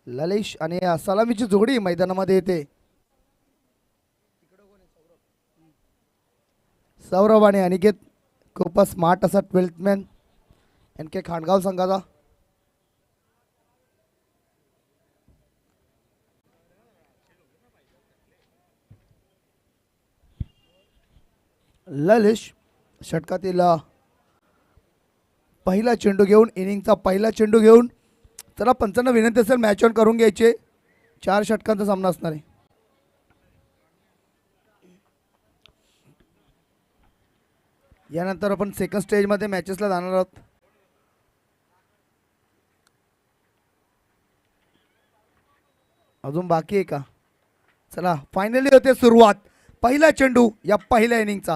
ललिश आणि सलामीची जोडी मैदानामध्ये येते. सौरभ आणि अनिकेत खूपच स्मार्ट असा 12th मॅन NK खांडगाव संघाचा. ललिश षटकातील पहिला चेंडू घेऊन इनिंगचा पहिला चेंडू घेऊन. चला पंचांना विनंती असेल मॅच ऑन करून घ्यायचे. 4 षटकांचा सामना असणार आहे. यानंतर आपण सेकंड स्टेजमध्ये मॅचेसला जाणार आहोत. अजून बाकी आहे का? चला फायनली होते सुरुवात. पहिला चेंडू या पहिल्या इनिंगचा.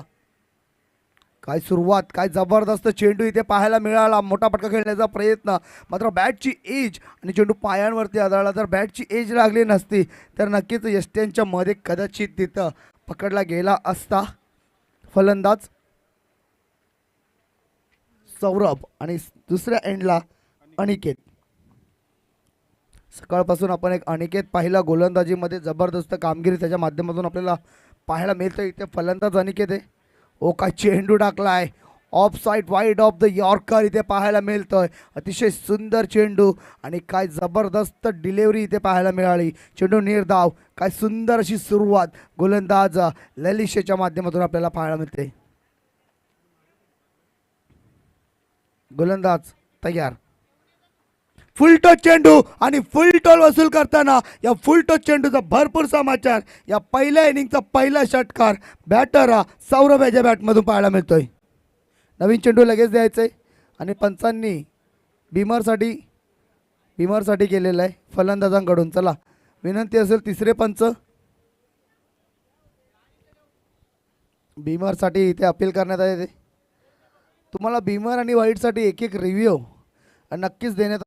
काय सुरुवात, काय जबरदस्त चेंडू इथे पाहायला मिळाला. मोठा फटका खेळण्याचा प्रयत्न, मात्र बॅटची एज आणि चेंडू पायांवरती आदळला. जर बॅटची एज लागली नसती तर नक्कीच यष्ट्यांच्या मध्ये कदाचित तिथं पकडला गेला असता. फलंदाज सौरभ आणि दुसऱ्या एंडला अनिकेत. सकाळपासून आपण एक अनिकेत पाहिला गोलंदाजीमध्ये जबरदस्त कामगिरी त्याच्या माध्यमातून आपल्याला पाहायला मिळतं. इथे फलंदाज अनिकेत आहे. ओ काय चेंडू टाकलाय of side wide of the yorker इथे पाहायला मिळतोय. अतिशय सुंदर चेंडू आणि काय जबरदस्त डिलिव्हरी इथे पाहायला मिळाली. चेंडू निर्धाव. काय सुंदर अशी सुरुवात गोलंदाज ललिशच्या माध्यमातून आपल्याला पाहायला मिळते. गोलंदाज तयार. फुल टॉस चेंडू आणि फुल टॉस वसूल करताना या फुल टॉस चेंडूचा भरपूर समाचार. या पहिल्या इनिंगचा पहिला षटकार बॅटर सौरभ याच्या बॅटमधून पाहायला मिळतोय. नवीन चेंडू लगेच द्यायचंय आणि पंचांनी बिमरसाठी केलेलं आहे फलंदाजांकडून. चला विनंती असेल तिसरे पंच बिमरसाठी इथे अपील करण्यात आले. तुम्हाला बिमर आणि वाईटसाठी एक एक रिव्ह्यू नक्कीच देण्यात.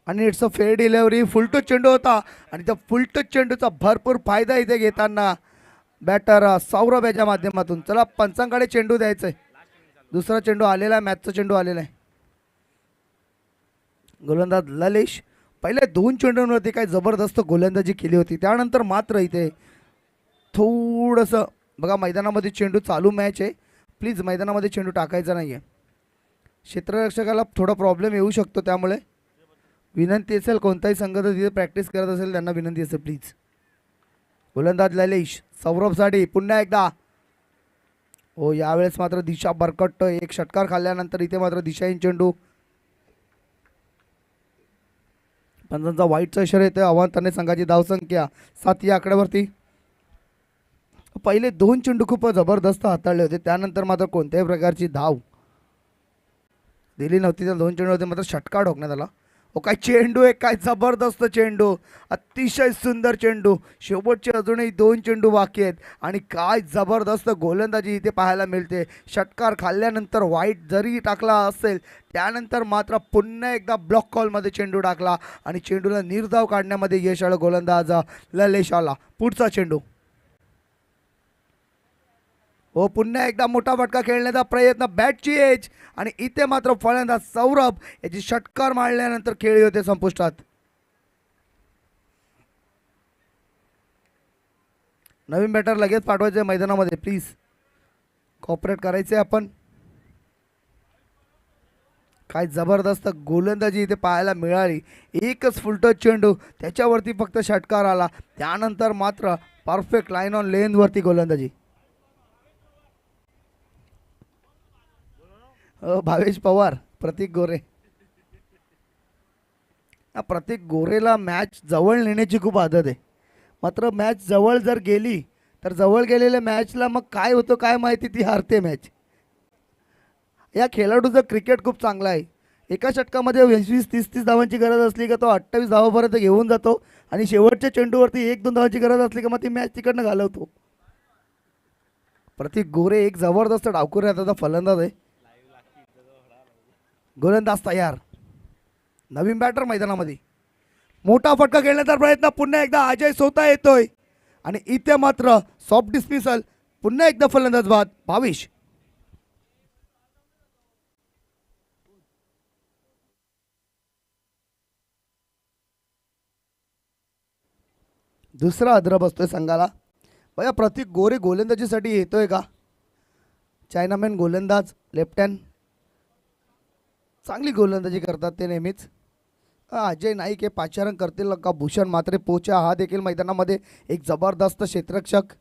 आणि इट्स अ फेअर डिलिव्हरी. फुलटो चेंडू होता आणि त्या फुलटो चेंडूचा भरपूर फायदा इथे घेताना बॅटर सौरभ याच्या माध्यमातून. चला पंचांकडे चेंडू द्यायचा आहे. दुसरा चेंडू आलेला आहे, मॅचचा चेंडू आलेला आहे. गोलंदाज ललिश पहिल्या 2 चेंडूंवरती काय जबरदस्त गोलंदाजी केली होती. त्यानंतर मात्र इथे थोडंसं बघा मैदानामध्ये चेंडू चालू मॅच आहे. प्लीज मैदानामध्ये चेंडू टाकायचा नाही आहे. क्षेत्ररक्षकाला थोडा प्रॉब्लेम येऊ शकतो. त्यामुळे विनंती असेल कोणताही संघ जर तिथे प्रॅक्टिस करत असेल त्यांना विनंती असेल प्लीज. गोलंदाज ललिश सौरभसाठी पुन्हा एकदा. हो यावेळेस मात्र दिशा बरकट. एक षटकार खाल्ल्यानंतर इथे मात्र दिशाहीन चेंडू. पंचांचा वाईटचा इशारा येतोय. आव्हानाने संघाची धावसंख्या 7 या आकड्यावरती. पहिले 2 चेंडू खूप जबरदस्त हाताळले होते. त्यानंतर मात्र कोणत्याही प्रकारची धाव दिली नव्हती. त्या 2 चेंडूवरती मात्र षटकार ठोकण्यात आला. ओ काय चेंडू आहे, काय जबरदस्त चेंडू. अतिशय सुंदर चेंडू. शेवटचे अजूनही 2 चेंडू बाकी आहेत आणि काय जबरदस्त गोलंदाजी इथे पाहायला मिळते. षटकार खाल्ल्यानंतर वाईट जरी टाकला असेल त्यानंतर मात्र पुन्हा एकदा ब्लॉक कॉलमध्ये चेंडू टाकला आणि चेंडूला निर्धाव काढण्यामध्ये यश आलं गोलंदाज ललिशाला. पुढचा चेंडू. हो पुन्हा एकदा मोठा फटका खेळण्याचा प्रयत्न. बॅटची एज आणि इथे मात्र फलंदाज सौरभ याची षटकार मारल्यानंतर खेळी होते संपुष्टात. नवीन बॅटर लगेच पाठवायचे मैदानामध्ये प्लीज. कॉपरेट करायचे आपण. काय जबरदस्त गोलंदाजी इथे पाहायला मिळाली. एकच फुलटच चेंडू त्याच्यावरती फक्त षटकार आला. त्यानंतर मात्र परफेक्ट लाईन ऑन लेनवरती गोलंदाजी. भावेश पवार, प्रतीक गोरे. प्रतीक गोरेला मॅच जवळ नेण्याची खूप आदत आहे. मात्र मॅच जवळ जर गेली तर जवळ गेलेल्या मॅचला मग काय होतं काय माहिती, ती हारते मॅच. या खेळाडूचं क्रिकेट खूप चांगला आहे. एका षटकामध्ये 20-30 धावांची गरज असली का तो 28 धावापर्यंत घेऊन जातो आणि शेवटच्या चेंडूवरती 1-2 धावांची गरज असली का मग ती मॅच तिकडनं घालवतो. प्रतीक गोरे एक जबरदस्त डावखुरी हाताचा फलंदाज आहे. गोलंदाज तयार. नवीन बॅटर मैदानामध्ये. मोठा फटका खेळण्याचा प्रयत्न. पुन्हा एकदा अजय सोता येतोय. आणि इथे मात्र सॉफ्ट डिस्मिसल. पुन्हा एकदा फलंदाज बाद 22. दुसरा अद्र बसतोय संघाला. बघा प्रतीक गोरे गोलंदाजीसाठी येतोय का? चायनामॅन गोलंदाज लेफ्ट हँड, चांगली गोलंदाजी करतात ते नेहमीच. अजय नाईक हे पाचारण करतील का? भूषण मात्रे पोचा हा देखील मैदानामध्ये एक जबरदस्त क्षेत्ररक्षक.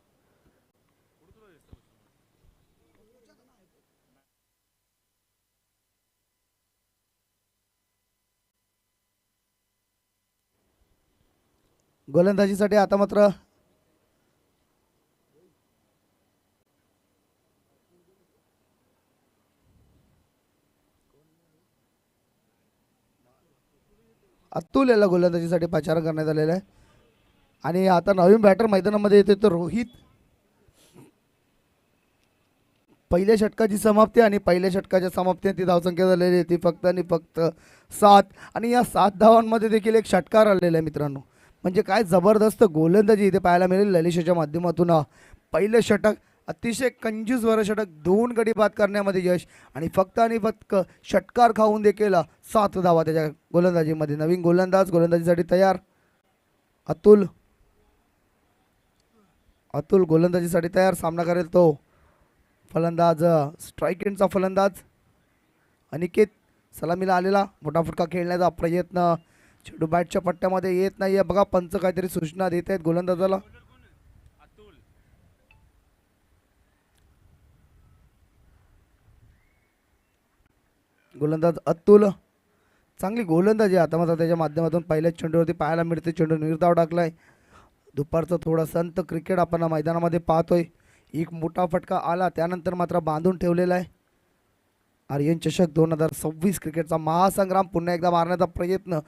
गोलंदाजीसाठी आता मात्र अतुल याला गोलंदाजीसाठी पाचारण करण्यात आलेलं आहे. आणि आता नवीन बॅटर मैदानामध्ये येते तो रोहित. पहिल्या षटकाची समाप्ती आणि पहिल्या षटकाच्या समाप्तीने ती धावसंख्या झालेली आहे ती फक्त आणि फक्त 7. आणि या 7 धावांमध्ये देखील एक षटकार आलेला आहे मित्रांनो. म्हणजे काय जबरदस्त गोलंदाजी इथे पाहायला मिळेल ललिशाच्या माध्यमातून. पहिलं षटक अतिशय कंजूसवर षटक, 2 गडी बाद करण्यामध्ये यश आणि फक्त षटकार खाऊन देखील 7 धावा त्याच्या गोलंदाजीमध्ये. नवीन गोलंदाज गोलंदाजीसाठी तयार. अतुल गोलंदाजीसाठी तयार. सामना करेल तो फलंदाज स्ट्राईक एंडचा फलंदाज अनिकेत. सलामीला आलेला मोठा फटका खेळण्याचा प्रयत्न चेंडू बॅटच्या पट्ट्यामध्ये येत नाहीये. बघा पंच काहीतरी सूचना देत आहेत गोलंदाजाला. गोलंदाज अतुल चांगली गोलंदाजी आता मात्र त्याच्या माध्यमातून पहिल्याच चेंडूवरती पाहायला मिळते. चेंडू निर्धाव टाकलाय. दुपारचं थोडं संत क्रिकेट आपण मैदानामध्ये पाहतोय. एक मोठा फटका आला त्यानंतर मात्र बांधून ठेवलेला आहे. आर्यन चषक 2026 क्रिकेटचा महासंग्राम पुन्हा एकदा मारण्याचा प्रयत्न.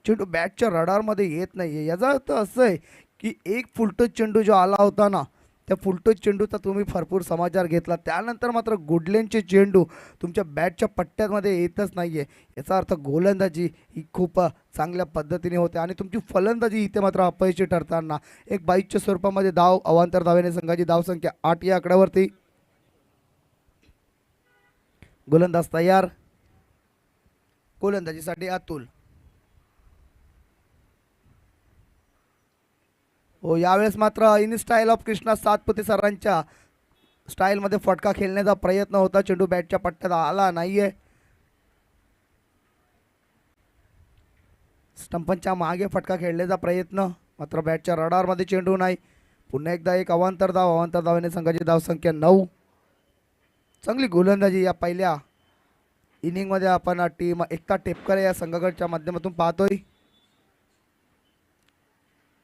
चेंडू बॅटच्या रडारमध्ये येत नाहीये. याचा अर्थ असं आहे की एक फुलटच चेंडू जो आला होता ना, त्या फुलटच चेंडूचा तुम्ही भरपूर समाचार घेतला. त्यानंतर मात्र गुडलेनचे चेंडू तुमच्या बॅटच्या पट्ट्यामध्ये येतच नाहीये. याचा अर्थ गोलंदाजी ही खूप चांगल्या पद्धतीने होते आणि तुमची फलंदाजी इथे मात्र अपयशी ठरताना एक 22च्या स्वरूपामध्ये धाव अवांतर धावेने संघाची धावसंख्या 8 या आकड्यावरती. गोलंदाज तयार. गोलंदाजीसाठी अतुल. हो यावेळेस मात्र in style of Krishna Satpute सरांच्या स्टाईलमध्ये फटका खेळण्याचा प्रयत्न होता. चेंडू बॅटच्या पट्ट्यात आला नाहीये. स्टंपनच्या मागे फटका खेळण्याचा प्रयत्न मात्र बॅटच्या रडारमध्ये चेंडू नाही. पुन्हा एकदा एक अवांतर धावेने संघाची धावसंख्या 9. चांगली गोलंदाजी या पहिल्या इनिंगमध्ये आपण टीम एकता टेपकर या संघाकडच्या माध्यमातून पाहतोय.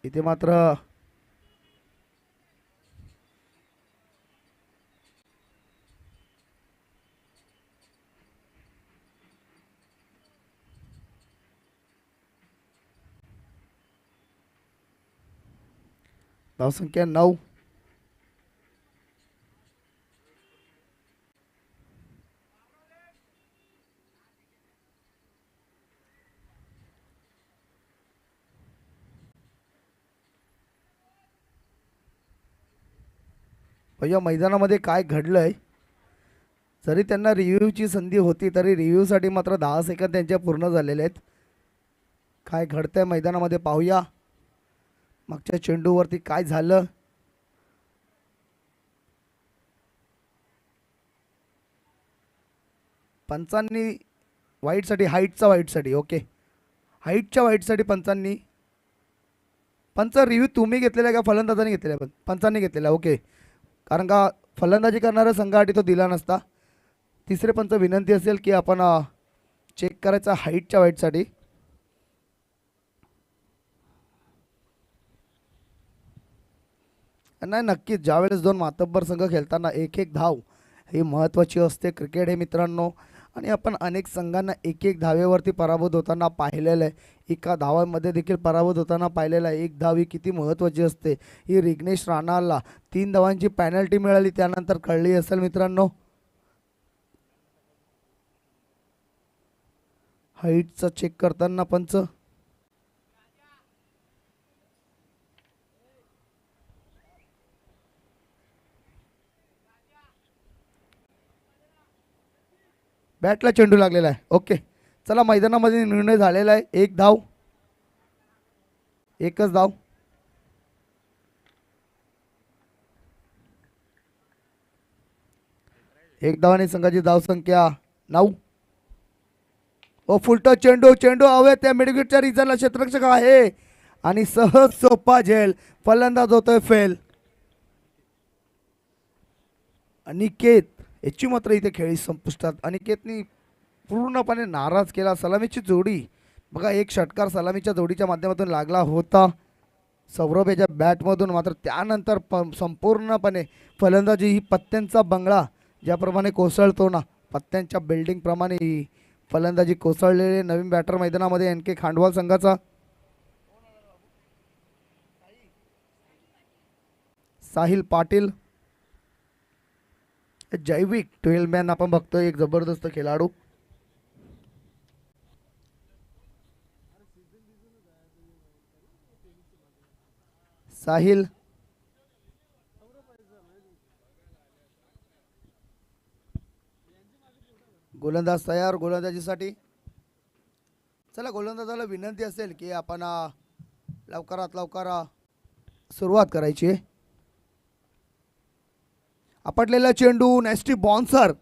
इथे मात्र धावसंख्या 9. या मैदानामध्ये काय घडलंय, जरी त्यांना रिव्ह्यूची संधी होती तरी रिव्ह्यूसाठी मात्र 10 सेकंद त्यांच्या पूर्ण झालेले आहेत. काय घडतंय मैदानामध्ये पाहूया. मागच्या चेंडूवरती काय झालं. पंचांनी वाईटसाठी हाईटचा ओके हाईटच्या वाईटसाठी पंच रिव्ह्यू तुम्ही घेतलेला का फलंदाजांनी घेतलेला? पंचांनी घेतलेला ओके. कारण का फलंदाजी करणाऱ्या संघासाठी तो दिला नसता. तिसरे पंच विनंती असेल की आपण चेक करायचा हाईटच्या वाईटसाठी. नाही नक्कीच ज्यावेळेस 2 मातब्बर संघ खेळताना एक धाव ही महत्त्वाची असते. क्रिकेट हे मित्रांनो आणि आपण अनेक संघांना एक धावेवरती पराभूत होताना पाहिलेलं आहे. एका धावांमध्ये देखील पराभूत होताना पाहिलेलं आहे. एक धाव ही किती महत्त्वाची असते. ही रिग्नेश राणाला 3 धावांची पॅनल्टी मिळाली त्यानंतर कळली असेल मित्रांनो. हाईटचा चेक करताना पंच बॅटला चेंडू लागलेला आहे. ओके, चला मैदानामध्ये निर्णय झालेला आहे. एक धाव, एकच धाव. एक धाव आणि संघाची धावसंख्या 9. ओ फुलटो चेंडू, चेंडू हवे त्या मिडविकेटच्या रिझनला क्षेत्ररक्षक आहे आणि सहज सोपा झेल. फलंदाज होतोय फेल. अनिकेत याची मात्र इथे खेळी संपुष्टात. अनिकेतनी पूर्णपणे नाराज केला. सलामीची जोडी बघा, एक षटकार सलामीच्या जोडीच्या माध्यमातून लागला होता सौरभ याच्या बॅटमधून. मात्र त्यानंतर संपूर्णपणे फलंदाजी ही पत्त्यांचा बंगला ज्याप्रमाणे कोसळतो ना, पत्त्यांच्या बिल्डिंगप्रमाणे ही फलंदाजी कोसळलेले. नवीन बॅटर मैदानामध्ये NK खांडवाल संघाचा साहिल पाटील. जैविक 12 मॅन आपण बघतोय, एक जबरदस्त खेळाडू. साहिल गोलंदाज तयार गोलंदाजीसाठी. चला, गोलंदाजाला विनंती असेल की आपण लवकरात लवकर सुरुवात करायची आहे. आपटलेला चेंडू, नेस्टी बाउन्सर.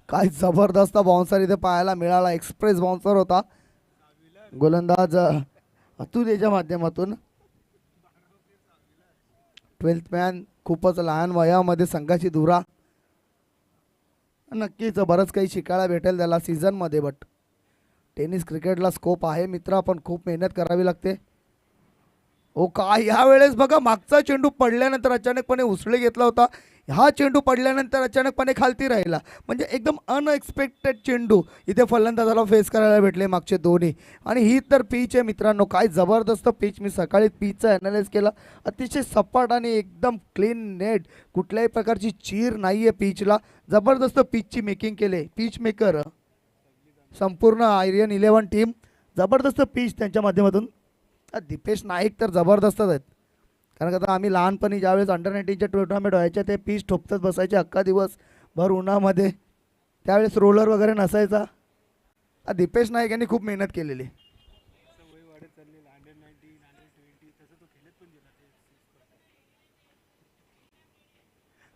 काय जबरदस्त बाउन्सर इथे पाहायला मिळाला. एक्सप्रेस बाउन्सर होता. गोलंदाज अतुल याच्या माध्यमातून. 12th मॅन खूपच लहान वयामध्ये संघाची धुरा. नक्कीच बरंच काही शिकायला भेटेल त्याला सीझनमध्ये. बट टेनिस क्रिकेटला स्कोप आहे मित्र, पण खूप मेहनत करावी लागते. ओ काय यावेळेस बघा, मागचा चेंडू पडल्यानंतर अचानकपणे उसळी घेतला होता. हा चेंडू पडल्यानंतर अचानकपणे खालती राहिला. म्हणजे एकदम अनएक्सपेक्टेड चेंडू इथे फलंदाजाला फेस करायला भेटले मागचे दोन्ही. आणि ही तर पिच आहे मित्रांनो, काय जबरदस्त पिच. मी सकाळी पिचचं ॲनालाइज केलं. अतिशय सपाट आणि एकदम क्लीन नेट, कुठल्याही प्रकारची चीर नाही आहे पिचला. जबरदस्त पिचची मेकिंग केले पिच मेकर संपूर्ण आयर्न 11 टीम. जबरदस्त पिच त्यांच्या माध्यमातून. दीपेश नाईक तर जबरदस्तच आहेत. कारण का आता आम्ही लहानपणी ज्यावेळेस अंडर-19च्या टुर्नामेंट व्हायच्या ते पीच ठोपतच बसायचे अख्खा दिवस भर उन्हामध्ये. त्यावेळेस रोलर वगैरे नसायचा. दीपेश नाईक यांनी खूप मेहनत केलेली.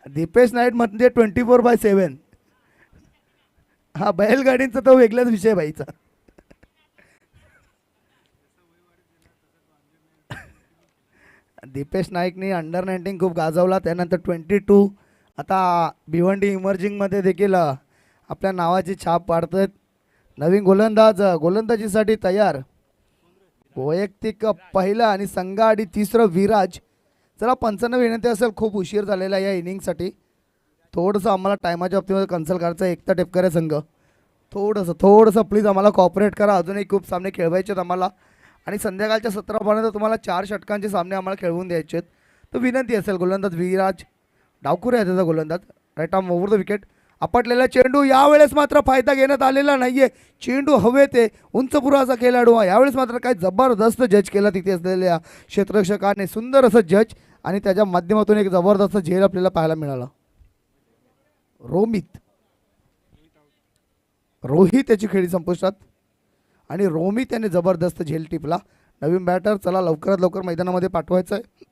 दीपेश नाईक म्हणजे 24/7. हा बैलगाडींचा तो वेगळाच विषय बाईचा. दीपेश नाईकनी अंडर-19 खूप गाजवला. त्यानंतर 22, आता भिवंडी इमर्जिंगमध्ये देखील आपल्या नावाची छाप पाडतात. नवीन गोलंदाज गोलंदाजीसाठी तयार. वैयक्तिक पहिला आणि संघाआडी तिसरं विराज. चला, पंचांना विनंती असेल, खूप उशीर झालेला या इनिंगसाठी. थोडंसं आम्हाला टायमाच्या बाबतीमध्ये कन्सल्ट करायचं. एकटा टेपकरे संघ थोडंसं प्लीज आम्हाला कॉपरेट करा. अजूनही खूप सामने खेळवायचे आहेत आम्हाला आणि संध्याकाळच्या 17पर्यंत तुम्हाला 4 षटकांचे सामने आम्हाला खेळवून द्यायचे आहेत. तर विनंती असेल, गोलंदाज विराज डावकुरे आहे त्याचा गोलंदाज. Right arm over the wicket. आपटलेला चेंडू, यावेळेस मात्र फायदा घेण्यात आलेला नाहीये. चेंडू हवेत आहे, उंच पुराचा खेळाडू हा. यावेळेस मात्र काय जबरदस्त जज केला तिथे असलेल्या क्षेत्ररक्षकाने. सुंदर असं जज आणि त्याच्या माध्यमातून एक जबरदस्त झेल आपल्याला पाहायला मिळाला. रोहित त्याची खेळी संपुष्टात आणि रोमित याने जबरदस्त झेल टिपला. नवीन बॅटर चला लवकरात लवकर मैदानामध्ये पाठवायचा आहे.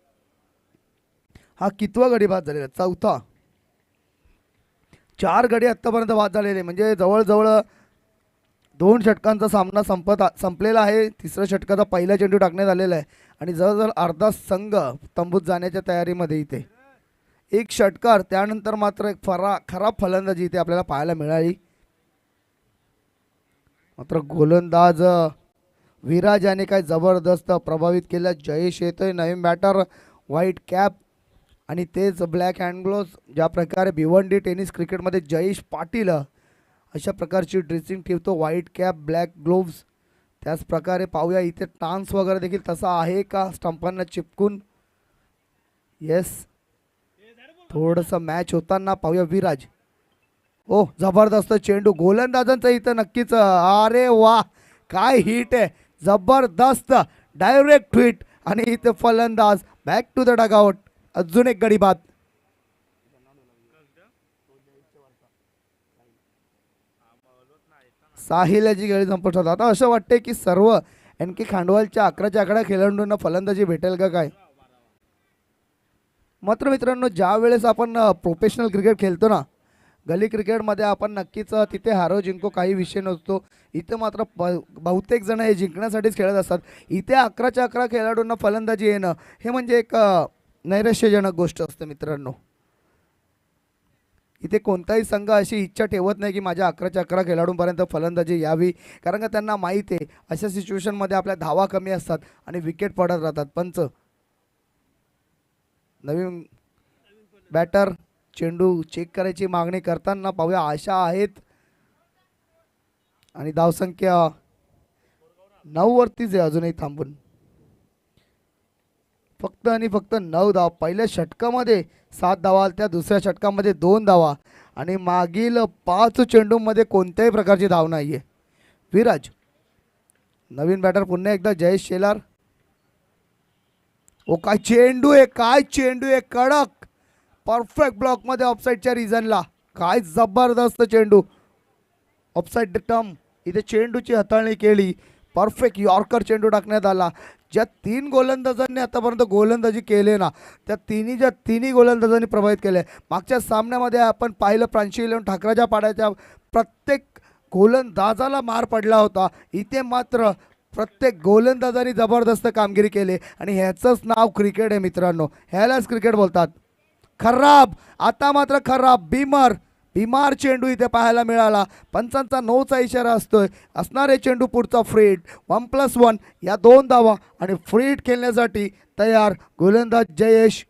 हा कितवा गडी बाद झालेला? 4था. 4 गडी आत्तापर्यंत बाद झालेले, म्हणजे जवळजवळ 2 षटकांचा सामना संपलेला आहे. 3ऱ्या षटकाचा पहिला चेंडू टाकण्यात आलेला आहे आणि जवळजवळ अर्धा संघ तंबूत जाण्याच्या तयारीमध्ये. इथे 1 षटकार, त्यानंतर मात्र एक खराब फलंदाजी इथे आपल्याला पाहायला मिळाली. मात्र गोलंदाज विराज याने काय जबरदस्त प्रभावित केलं. जयेश येतोय नवीन बॅटर, व्हाईट कॅप आणि तेच ब्लॅक हँड ग्लोव्ज. ज्या प्रकारे भिवंडी टेनिस क्रिकेटमध्ये जयेश पाटील अशा प्रकारची ड्रेसिंग ठेवतो, व्हाईट कॅप ब्लॅक ग्लोव्ज. त्याच प्रकारे पाहूया इथे टान्स वगैरे देखील तसा आहे का स्टंपांना चिपकून. येस, थोडंसं मॅच होताना पाहूया. विराज, ओ जबरदस्त चेंडू गोलंदाजांचा इथं नक्कीच. अरे वा, काय हिट आहे, जबरदस्त डायरेक्ट हिट. आणि इथे फलंदाज बॅक टू द डगआउट. अजून एक गडी बाद. साहिलाची खेळी संपुष्टात. आता असं वाटतंय की सर्व एन के खांडवालच्या 11 खेळाडूंना फलंदाजी भेटेल का काय. मात्र मित्रांनो, ज्या वेळेस आपण प्रोफेशनल क्रिकेट खेळतो ना, गली क्रिकेटमध्ये आपण नक्कीच तिथे हारो जिंको काही विषय नसतो. इथे मात्र बहुतेक जण हे जिंकण्यासाठीच खेळत असतात. इथे 11 खेळाडूंना फलंदाजी येणं हे म्हणजे एक नैराश्यजनक गोष्ट असते मित्रांनो. इथे कोणताही संघ अशी इच्छा ठेवत नाही की माझ्या 11 खेळाडूंपर्यंत फलंदाजी यावी, कारण का त्यांना माहीत आहे अशा सिच्युएशनमध्ये आपल्या धावा कमी असतात आणि विकेट पडत राहतात. पंच नवीन बॅटर चेंडू चेक करायची मागणी करताना पाहूया. आशा आहेत आणि धावसंख्या 9 वरतीच आहे अजूनही थांबून. फक्त आणि फक्त 9 धावा. पहिल्या षटकामध्ये 7 धावा आल्या, दुसऱ्या षटकामध्ये 2 धावा आणि मागील 5 चेंडूमध्ये कोणत्याही प्रकारची धाव नाही आहे. विराज नवीन बॅटर पुन्हा एकदा जयेश शेलार. ओ काय चेंडू आहे, काय चेंडू आहे, कडक परफेक्ट ब्लॉकमध्ये ऑफसाईडच्या रिझनला. काय जबरदस्त चेंडू, ऑफसाईड टर्म. इथे चेंडूची हाताळणी केली, परफेक्ट यॉर्कर चेंडू टाकण्यात आला. ज्या 3 गोलंदाजांनी आतापर्यंत गोलंदाजी केले ना, त्या तिन्ही गोलंदाजांनी प्रभावित केले. मागच्या सामन्यामध्ये आपण पाहिलं प्रांशी ठाकराच्या पाड्याच्या प्रत्येक गोलंदाजाला मार पडला होता. इथे मात्र प्रत्येक गोलंदाजांनी जबरदस्त कामगिरी केली आणि ह्याचंच नाव क्रिकेट आहे मित्रांनो. ह्यालाच क्रिकेट बोलतात. खराब, आता मात्र खराब बिमार चेंडू इथे पाहायला मिळाला. पंचांचा 9चा इशारा असणारे चेंडू पुढचा फ्रीड 1+1 या 2 धावा आणि फ्रीड खेळण्यासाठी तयार गोलंदाज जयेश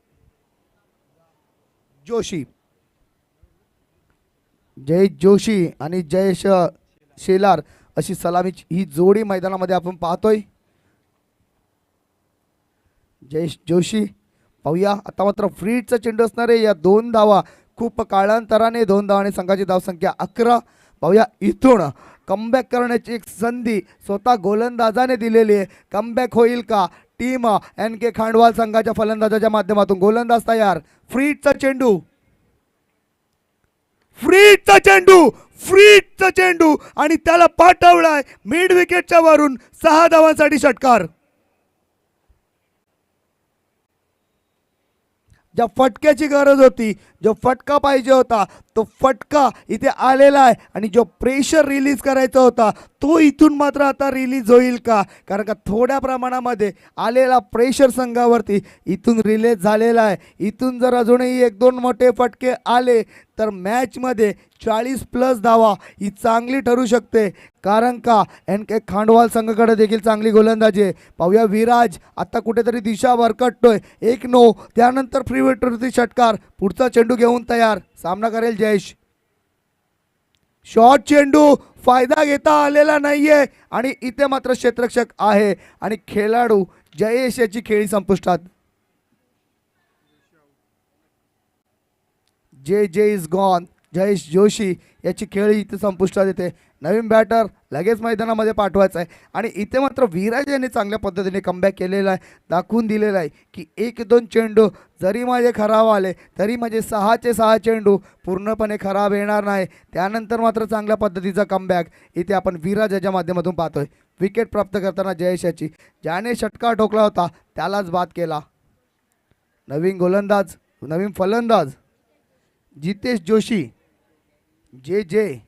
जोशी आणि जयेश शेलार अशी सलामीची ही जोडी मैदानामध्ये आपण पाहतोय. जयेश जोशी पाहूया. आता मात्र फ्रीडचा चेंडू असणारे या 2 धावा, खूप काळांतराने 2 धावा आणि संघाची धावसंख्या 11. पाहूया इथून कमबॅक करण्याची एक संधी स्वतः गोलंदाजाने दिलेली आहे. कमबॅक होईल का टीम एन के खांडवाल संघाच्या फलंदाजाच्या माध्यमातून. गोलंदाज तयार. फ्रीडचा चेंडू आणि त्याला पाठवलाय मिड विकेटच्या वरून 6 धावांसाठी षटकार. ज्या फटक्याची गरज होती, जो फटका पाहिजे होता, तो फटका इथे आलेला आहे आणि जो प्रेशर रिलीज करायचा होता तो इथून मात्र आता रिलीज होईल का, कारण का थोड्या प्रमाणामध्ये आलेला प्रेशर संघावरती इथून रिलीज झालेला आहे. इथून जर अजूनही 1-2 मोठे फटके आले तर मॅचमध्ये 40+ धावा ही चांगली ठरू शकते, कारण का एन के खांडवाल संघाकडे देखील चांगली गोलंदाजी आहे. पाहूया विराज आता कुठेतरी दिशा भरकटतोय. 1-9 त्यानंतर फ्री हिटवरती षटकार. पुढचा चेंडू घेऊन तयार. सामना करेल जयेश. शॉर्ट चेंडू फायदा घेता आलेला नाहीये आणि इथे मात्र क्षेत्ररक्षक आहे आणि खेळाडू जयेश याची खेळी संपुष्टात. जे इज गॉन. जयेश जोशी याची खेळी इथे संपुष्टात येते. नवीन बॅटर लगेच मैदानामध्ये पाठवायचा आहे आणि इथे मात्र विराज यांनी चांगल्या पद्धतीने कमबॅक केलेला आहे. दाखवून दिलेला आहे की 1-2 चेंडू जरी माझे खराब आले तरी माझे 6चे 6 चेंडू पूर्णपणे खराब येणार नाही. त्यानंतर मात्र चांगल्या पद्धतीचा कमबॅक इथे आपण विराज याच्या माध्यमातून पाहतोय. विकेट प्राप्त करताना जयेश याची, ज्याने षटकार ठोकला होता त्यालाच बाद केला. नवीन फलंदाज जितेश जोशी. जे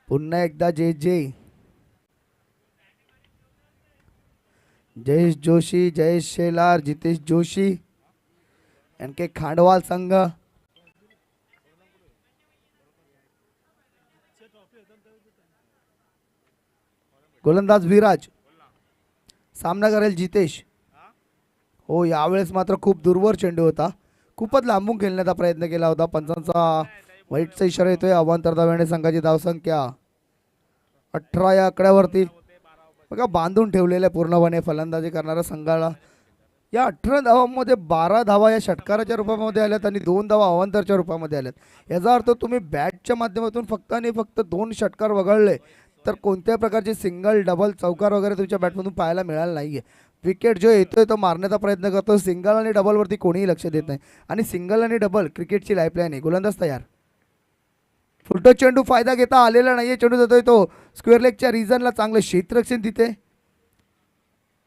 पुन्हा एकदा जयेश जोशी, जयेश शेलार, जितेश जोशी एन के खांडवाल संघ. गोलंदाज विराज. सामना करेल जितेश. हो, यावेळेस मात्र खूप दूरवर चेंडू होता, खूपच लांबून खेळण्याचा प्रयत्न केला होता. पंचांचा वाईटचा इशारा येतोय. अवांतर धाव्याने संघाची धावसंख्या 18 या आकड्यावरती. बघा बांधून ठेवलेल्या पूर्णपणे फलंदाजी करणाऱ्या संघाला. या 18 धावांमध्ये 12 धावा या षटकाराच्या रूपामध्ये आल्यात आणि 2 धावा अवांतरच्या रूपामध्ये आल्यात. याचा अर्थ तुम्ही बॅटच्या माध्यमातून फक्त आणि फक्त 2 षटकार वगळले तर कोणत्याही प्रकारचे सिंगल डबल चौकार वगैरे तुमच्या बॅटमधून पाहायला मिळालं नाहीये. विकेट जो येतोय तो मारण्याचा प्रयत्न करतो. सिंगल आणि डबलवरती कोणीही लक्ष देत नाही आणि सिंगल आणि डबल क्रिकेटची लाईफलाईन आहे. गोलंदाज तयार. फुलटो चेंडू फायदा घेता आलेला नाहीये. चेंडू जातोय तो स्क्वेअर लेगच्या रिजनला. चांगलं क्षेत्ररक्षण तिथे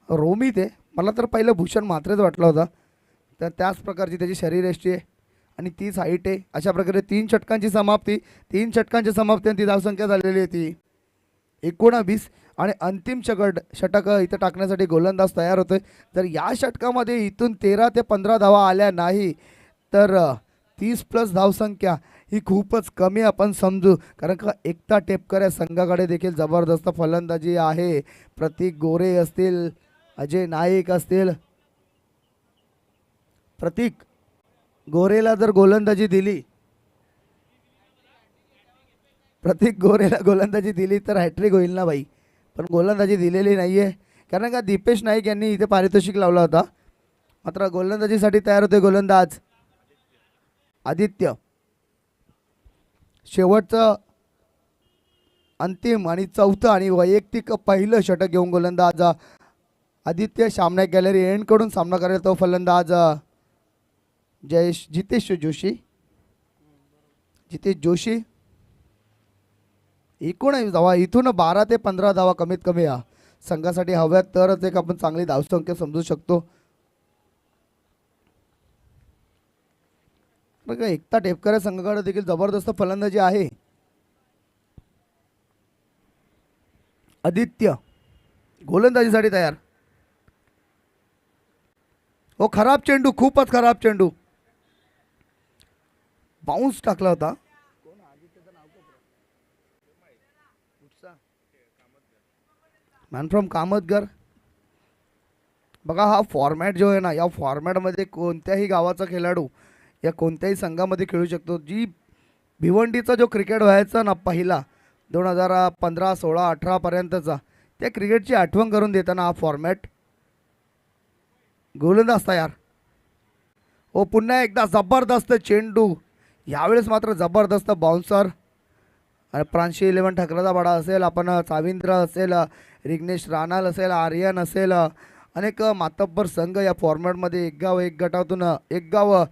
रोमित आहे. मला तर पहिलं भूषण मात्रेच वाटला होता. तर त्याच प्रकारची त्याची शरीरयष्टी आहे आणि तीच हाईट आहे. अशा प्रकारे 3 षटकांची समाप्ती. 3 षटकांच्या समाप्ती ती धावसंख्या झालेली आहे ती 19 आणि अंतिम षटक इथं टाकण्यासाठी गोलंदाज तयार होतोय. जर या षटकामध्ये इथून 13 ते 15 धावा आल्या नाही तर 30+ धावसंख्या ही खूपच कमी आपण समजू. कारण का एकता टेपकर या संघाकडे देखील जबरदस्त फलंदाजी आहे. प्रतीक गोरे असतील, अजय नाईक असतील. प्रतीक गोरेला जर गोलंदाजी दिली, प्रतीक गोरेला गोलंदाजी दिली तर हॅट्रिक होईल ना भाई. पण गोलंदाजी दिलेली नाही आहे. कारण का दीपेश नाईक यांनी इथे पारितोषिक लावला होता. मात्र गोलंदाजीसाठी तयार होते गोलंदाज आदित्य. शेवटचं अंतिम आणि चौथं आणि वैयक्तिक पहिलं षटक घेऊन गोलंदाज आदित्य. सामना गॅलरी एंडकडून सामना करेल तो फलंदाज जितेश जोशी. 19 धावा. इथून 12 ते 15 धावा कमीत कमी या संघासाठी हव्यात तरच एक आपण चांगली धावसंख्या समजू शकतो. एकता टेपकर संघाकडे देखील जबरदस्त फलंदाजी आहे. आदित्य गोलंदाजीसाठी तयार. हो खराब चेंडू, खूपच खराब चेंडू. बाउन्स टाकला होता. Man from Kamatgar. बघा हा फॉर्मॅट जो आहे ना, या फॉर्मॅटमध्ये कोणत्याही गावाचा खेळाडू या कोणत्याही संघामध्ये खेळू शकतो. जी भिवंडीचा जो क्रिकेट व्हायचा ना पहिला 2015, 16, 18 पर्यंतचा, त्या क्रिकेटची आठवण करून देताना हा फॉर्मॅट. गोलंदाज तयार. हो पुन्हा एकदा जबरदस्त चेंडू. यावेळेस मात्र जबरदस्त बाउन्सर. प्रांशी 11 ठकराचा बडा असेल, आपण चाविंद्र असेल, रिग्नेश राणाल असेल, आर्यन असेल, अनेक मातब्बर संघ या फॉर्मॅटमध्ये एक गाव एक गटातून एक गाव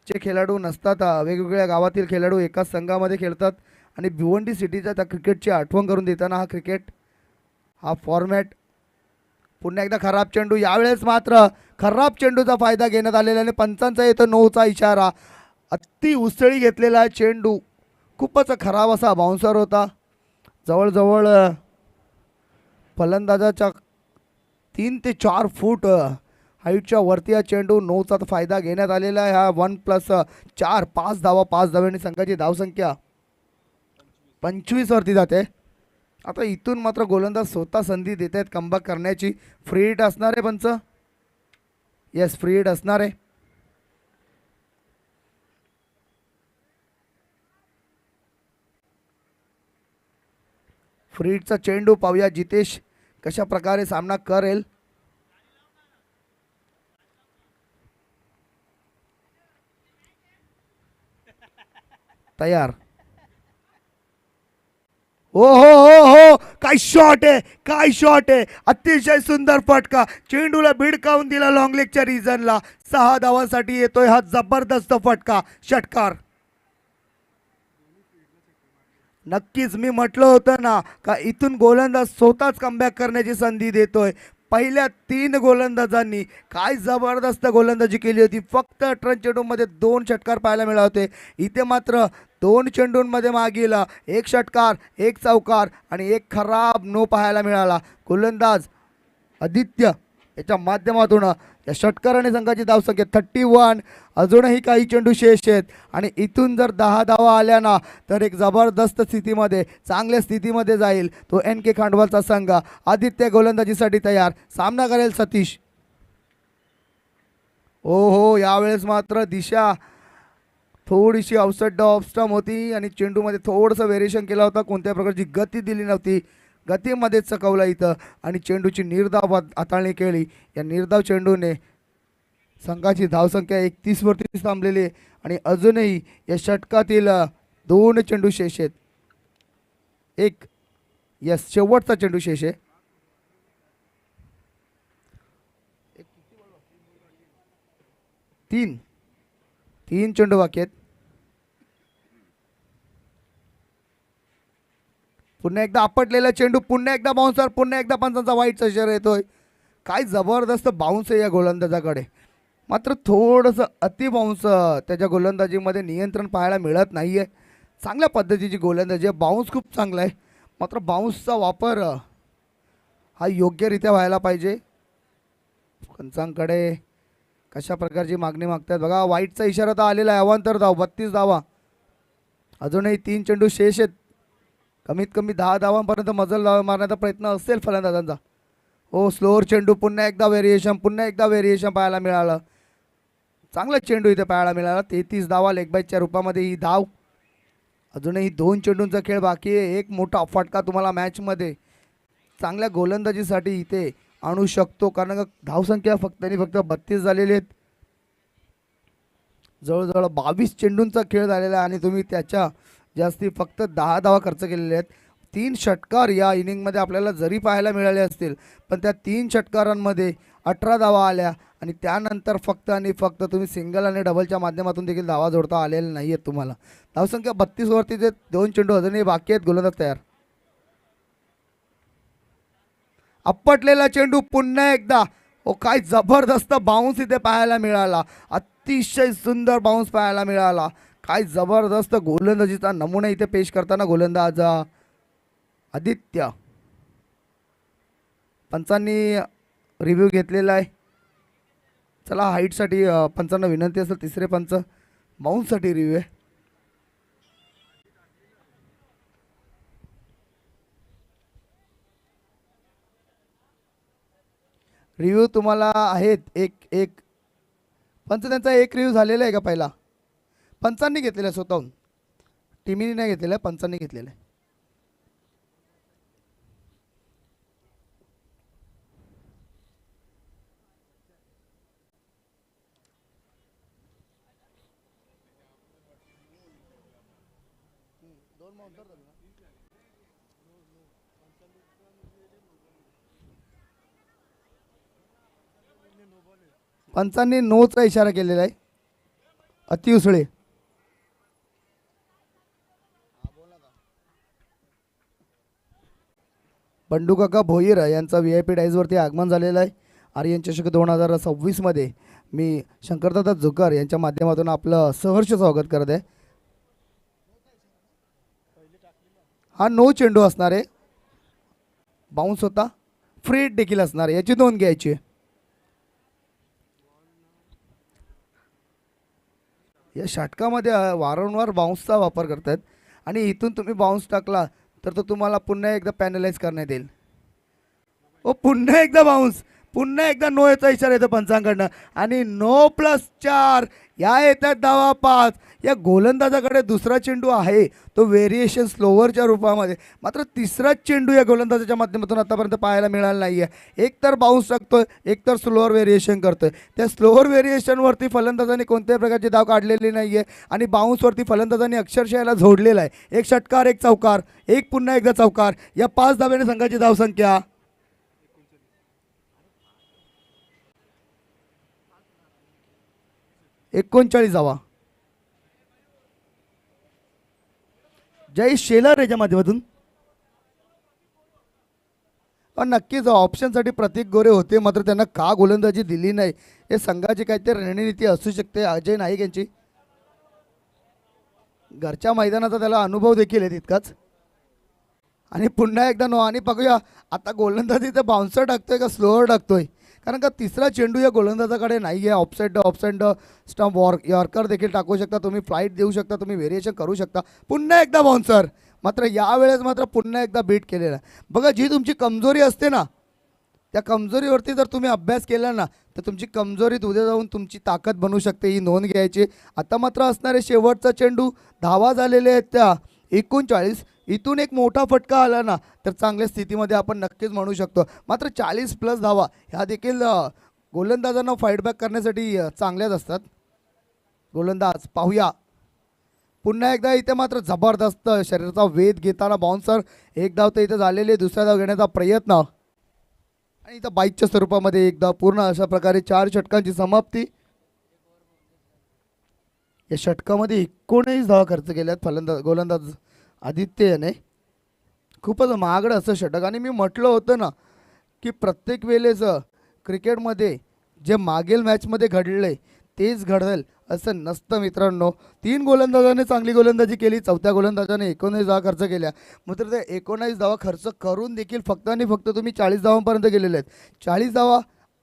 चे खेळाडू नसतात. वेगवेगळ्या गावातील खेळाडू एकाच संघामध्ये खेळतात आणि भिवंडी सिटीच्या त्या क्रिकेटची आठवण करून देताना हा फॉर्मॅट. पुन्हा एकदा खराब चेंडू. यावेळेस मात्र खराब चेंडूचा फायदा घेण्यात आलेला आणि पंचांचा येतो 9चा इशारा. अति उसळी घेतलेला चेंडू. खूपच खराब असा बाउन्सर होता. जवळजवळ फलंदाजाच्या 3 ते 4 फूट हाईटच्या वरती हा चेंडू. 9चा फायदा घेण्यात आलेला आहे. हा 1+4 5 धावा. 5 धाव्यांनी संघाची धावसंख्या 25 वरती जाते. आता इथून मात्र गोलंदाज स्वतः संधी देत आहेत कमबॅक करण्याची. फ्री हिट असणार आहे पंच. येस फ्री हिट असणार आहे. फ्री हिटचा चेंडू पाहूया जितेश कशा प्रकारे सामना करेल. तयार. हो हो हो हो काय शॉट आहे, काय शॉट आहे. अतिशय सुंदर फटका. चेंडूला भिडकावून दिला लॉंग लेगच्या रिजनला. 6 धावांसाठी येतोय हा जबरदस्त फटका. षटकार. नक्कीच मी म्हटलं होतं ना का इथून गोलंदाज स्वतःच कमबॅक करण्याची संधी देतोय. पहिल्या 3 गोलंदाजांनी काय जबरदस्त गोलंदाजी केली होती. फक्त 18 चेंडूमध्ये 2 षटकार पाहायला मिळाले होते. इथे मात्र 2 चेंडूंमध्ये मागील 1 षटकार, 1 चौकार आणि 1 खराब नो पाहायला मिळाला. गोलंदाज आदित्य याच्या माध्यमातून या षटकाराने संघाची धावसंख्या 31. अजूनही काही चेंडू शेष आहेत आणि इथून जर 10 धावा आल्या ना तर एक जबरदस्त स्थितीमध्ये, चांगल्या स्थितीमध्ये जाईल तो NK खांडवालचा संघ. आदित्य गोलंदाजीसाठी तयार. सामना करेल सतीश. ओ हो यावेळेस मात्र दिशा थोडीशी आउटसाइड ऑफ स्टंप होती आणि चेंडूमध्ये थोडंसं व्हेरिएशन केला होता. कोणत्या प्रकारची गती दिली नव्हती. गतीमध्येच चकवला इथं आणि चेंडूची निर्धाव हाताळणी केली. या निर्धाव चेंडूने संघाची धावसंख्या 31 वरती थांबलेली आहे आणि अजूनही या षटकातील 2 चेंडू शेष आहेत. एक यस शेवटचा चेंडू शेष आहे. तीन चेंडू बाकी आहेत. पुन्हा एकदा आपटलेला चेंडू, पुन्हा एकदा बाउन्सर, पुन्हा एकदा पंचांचा वाईटचा इशारा येतोय. काय जबरदस्त बाउन्स आहे या गोलंदाजाकडे. मात्र थोडंसं अति बाउन्स त्याच्या गोलंदाजीमध्ये नियंत्रण पाहायला मिळत नाही आहे. चांगल्या पद्धतीची गोलंदाजी आहे, बाउन्स खूप चांगला आहे. मात्र बाउन्सचा वापर हा योग्यरित्या व्हायला पाहिजे. पंचांकडे कशा प्रकारची मागणी मागतात बघा. वाईटचा इशारा तर आलेला आहे. अवांतर धाव, 32 धावा. अजूनही 3 चेंडू शेष आहेत. कमीत कमी 10 धावांपर्यंत मजल मारण्याचा प्रयत्न असेल फलंदाजांचा. हो, स्लोअर चेंडू, पुन्हा एकदा व्हेरिएशन, पुन्हा एकदा व्हेरिएशन पाहायला मिळालं. चांगला चेंडू इथे पाहायला मिळाला. 33 धावा लेग बायच्या रूपामध्ये ही धाव. अजूनही 2 चेंडूंचा खेळ बाकी आहे. एक मोठा फटका तुम्हाला मॅचमध्ये चांगल्या गोलंदाजीसाठी इथे आणू शकतो, कारण धावसंख्या फक्त 32 झालेली आहेत. जवळजवळ 22 चेंडूंचा खेळ झालेला आहे आणि तुम्ही त्याच्या जास्ती फक्त 10 धावा खर्च केलेले आहेत. 3 षटकार या इनिंगमध्ये आपल्याला जरी पाहायला मिळाले असतील, पण त्या 3 षटकारांमध्ये 18 धावा आल्या आणि त्यानंतर फक्त आणि फक्त तुम्ही सिंगल आणि डबलच्या माध्यमातून देखील धावा जोडता आलेल्या नाही आहेत तुम्हाला. धावसंख्या 32 वरती ते 2 चेंडू अजूनही बाकी आहेत. गोलंदाज तयार. आपटलेला चेंडू पुन्हा एकदा. ओ, काय जबरदस्त बाउन्स इथे पाहायला मिळाला. अतिशय सुंदर बाउन्स पाहायला मिळाला. काय जबरदस्त गोलंदाजीचा नमुना इथे पेश करताना गोलंदाज आदित्य. पंचांनी रिव्ह्यू घेतलेला आहे. चला, हाईटसाठी पंचांना विनंती असेल. तिसरे पंच बाउन्ससाठी रिव्ह्यू आहे. रिव्ह्यू तुम्हाला आहेत एक पंच. त्यांचा एक रिव्ह्यू झालेला आहे का पहिला? पंचांनी घेतलेला आहे स्वतःहून, टीमीने नाही घेतलेला आहे, पंचांनी घेतलेला आहे. पंचांनी नोचा इशारा केलेला आहे. अति उसळे. बंडू काका भोईर यांचा VIP डाईजवरती आगमन झालेलं आहे. आर्यन चषक 2026मध्ये मी शंकरदादा जुकर यांच्या माध्यमातून आपलं सहर्ष स्वागत करत आहे. हा 9 चेंडू असणार आहे. बाउन्स होता, फ्री हिट देखील असणार आहे, याची नोंद घ्यायची. या षटकामध्ये वारंवार बाउन्सचा वापर करतात आणि इथून तुम्ही बाउन्स टाकला तर तो तुम्हाला पुन्हा एकदा पॅनलाइज करण्यात येईल. ओ, पुन्हा एकदा बाउन्स, पुन्हा एकदा नो याचा इशारा येतो पंचांकडनं आणि 9+4 या येतात धावा 5. या गोलंदाजाकडे दुसरा चेंडू आहे, तो व्हेरिएशन स्लोअरच्या रूपामध्ये. मात्र तिसरा चेंडू या गोलंदाजाच्या माध्यमातून आतापर्यंत पाहायला मिळाला नाही आहे. एक तर बाउन्स टाकतोय, एक तर स्लोअर व्हेरिएशन करतोय. त्या स्लोअर व्हेरिएशनवरती फलंदाजाने कोणत्याही प्रकारची धाव काढलेली नाही आहे आणि बाउन्सवरती फलंदाजाने अक्षरशः याला झोडलेला आहे. एक षटकार, एक चौकार, एक पुन्हा एकदा चौकार. या 5 धाब्याने संघाची धावसंख्या 39 धावा. जय शेलर याच्या माध्यमातून नक्कीच ऑप्शनसाठी प्रतीक गोरे होते, मात्र त्यांना का गोलंदाजी दिली नाही हे संघाची काहीतरी रणनीती असू शकते. अजय नाईक यांची घरच्या मैदानाचा त्याला अनुभव देखील आहे तितकाच. आणि पुन्हा एकदा नो. आणि बघूया आता गोलंदाजी तर बाउन्सर टाकतोय का स्लोअर टाकतोय, कारण का तिसरा चेंडू या गोलंदाजाकडे नाही आहे. ऑफसाइड स्टंप यॉर्कर देखील टाकू शकता तुम्ही, फ्लाईट देऊ शकता तुम्ही, व्हेरिएशन करू शकता. पुन्हा एकदा बाउन्सर. मात्र यावेळेस मात्र पुन्हा एकदा बीट केलेला. बघा, जी तुमची कमजोरी असते ना, त्या कमजोरीवरती जर तुम्ही अभ्यास केला ना तर तुमची कमजोरी उद्या जाऊन तुमची ताकद बनू शकते, ही नोंद घ्यायची. आता मात्र असणारे शेवटचा चेंडू. धावा झालेले आहेत त्या 39. इथून एक मोठा फटका आला ना तर चांगल्या स्थितीमध्ये आपण नक्कीच म्हणू शकतो. मात्र 40+ धावा ह्या देखील गोलंदाजांना फाईटबॅक करण्यासाठी चांगल्याच असतात. गोलंदाज पाहूया पुन्हा एकदा. इथे मात्र जबरदस्त शरीराचा वेध घेताना बाउन्सर. एक धाव तर इथे झालेली, दुसरा धाव घेण्याचा प्रयत्न आणि इथं बाईकच्या स्वरूपामध्ये एकदा पूर्ण. अशा प्रकारे 4 षटकांची समाप्ती. या षटकामध्ये 19 धावा खर्च केल्यात गोलंदाज आदित्य याने. खूपच महागडं असं षटक. आणि मी म्हटलं होतं ना की प्रत्येक वेळेस क्रिकेटमध्ये जे मागील मॅचमध्ये घडले तेच घडेल असं नसतं मित्रांनो. 3 गोलंदाजाने चांगली गोलंदाजी केली, चौथ्या गोलंदाजाने 19 धावा खर्च केल्या. मात्र ते 19 धावा खर्च करून देखील फक्त आणि फक्त तुम्ही 40 धावांपर्यंत गेलेले आहेत. 40 धावा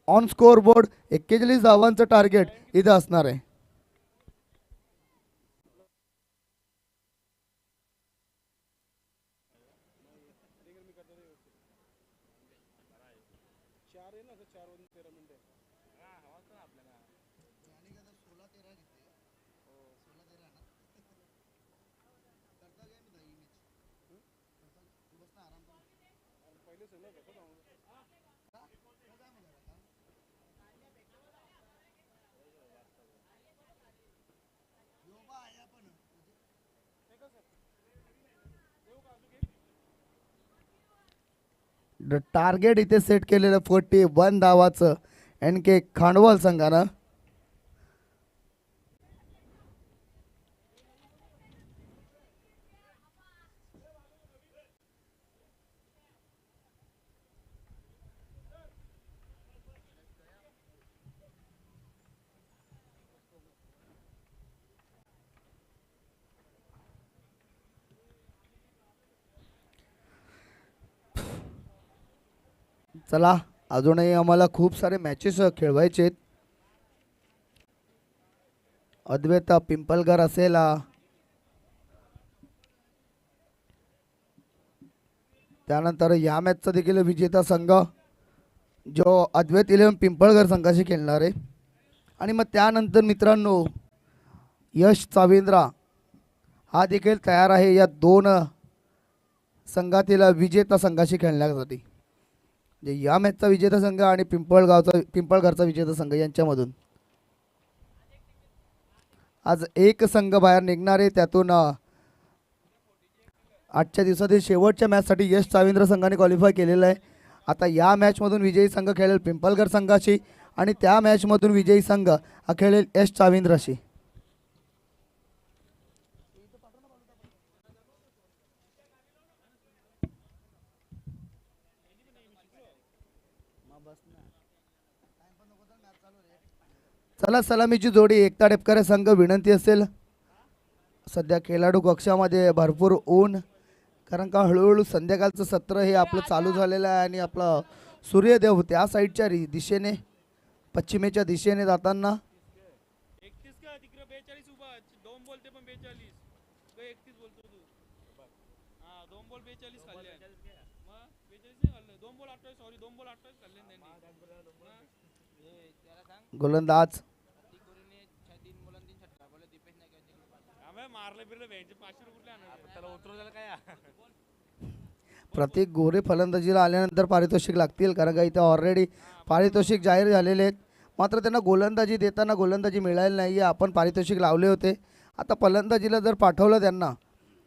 ऑन स्कोअर बोर्ड, 41 धावांचं टार्गेट इथं असणार आहे. टार्गेट इथे सेट केलेलं 41 धावाचं एन के खांडवल संघानं. चला, अजूनही आम्हाला खूप सारे मॅचेस खेळवायचे आहेत. अद्वैत पिंपलगर असेल, त्यानंतर या मॅचचा देखील विजेता संघ जो अद्वैत 11 पिंपळगर संघाशी खेळणार आहे. आणि मग त्यानंतर मित्रांनो यश चाविंद्रा हा देखील तयार आहे या दोन संघातील विजेता संघाशी खेळण्यासाठी. जे या मॅचचा विजेता संघ आणि पिंपळघरचा विजेता संघ यांच्यामधून आज एक संघ बाहेर निघणार आहे. त्यातून आजच्या दिवसातील शेवटच्या मॅचसाठी यश चाविंद्र संघाने क्वालिफाय केलेलं आहे. आता या मॅचमधून विजयी संघ खेळेल पिंपळघर संघाशी आणि त्या मॅचमधून विजयी संघ हा खेळेल यश चाविंद्रशी. चला, सलामीची जोडी एकता डेपकरे संघ. विनंती असेल, सध्या खेळाडू कक्षामध्ये भरपूर ऊन, कारण का हळूहळू संध्याकाळचं सत्र हे आपलं चालू झालेलं आहे आणि आपलं सूर्यदेव त्या साईडच्या दिशेने पश्चिमेच्या दिशेने जाताना गोलंदाज प्रत्येक गोरे फलंदाजीला आल्यानंतर पारितोषिक लागतील, कारण का इथे ऑलरेडी पारितोषिक जाहीर झालेले आहेत. मात्र त्यांना गोलंदाजी देताना गोलंदाजी मिळाली नाही आहे. आपण पारितोषिक लावले होते. आता फलंदाजीला जर पाठवलं त्यांना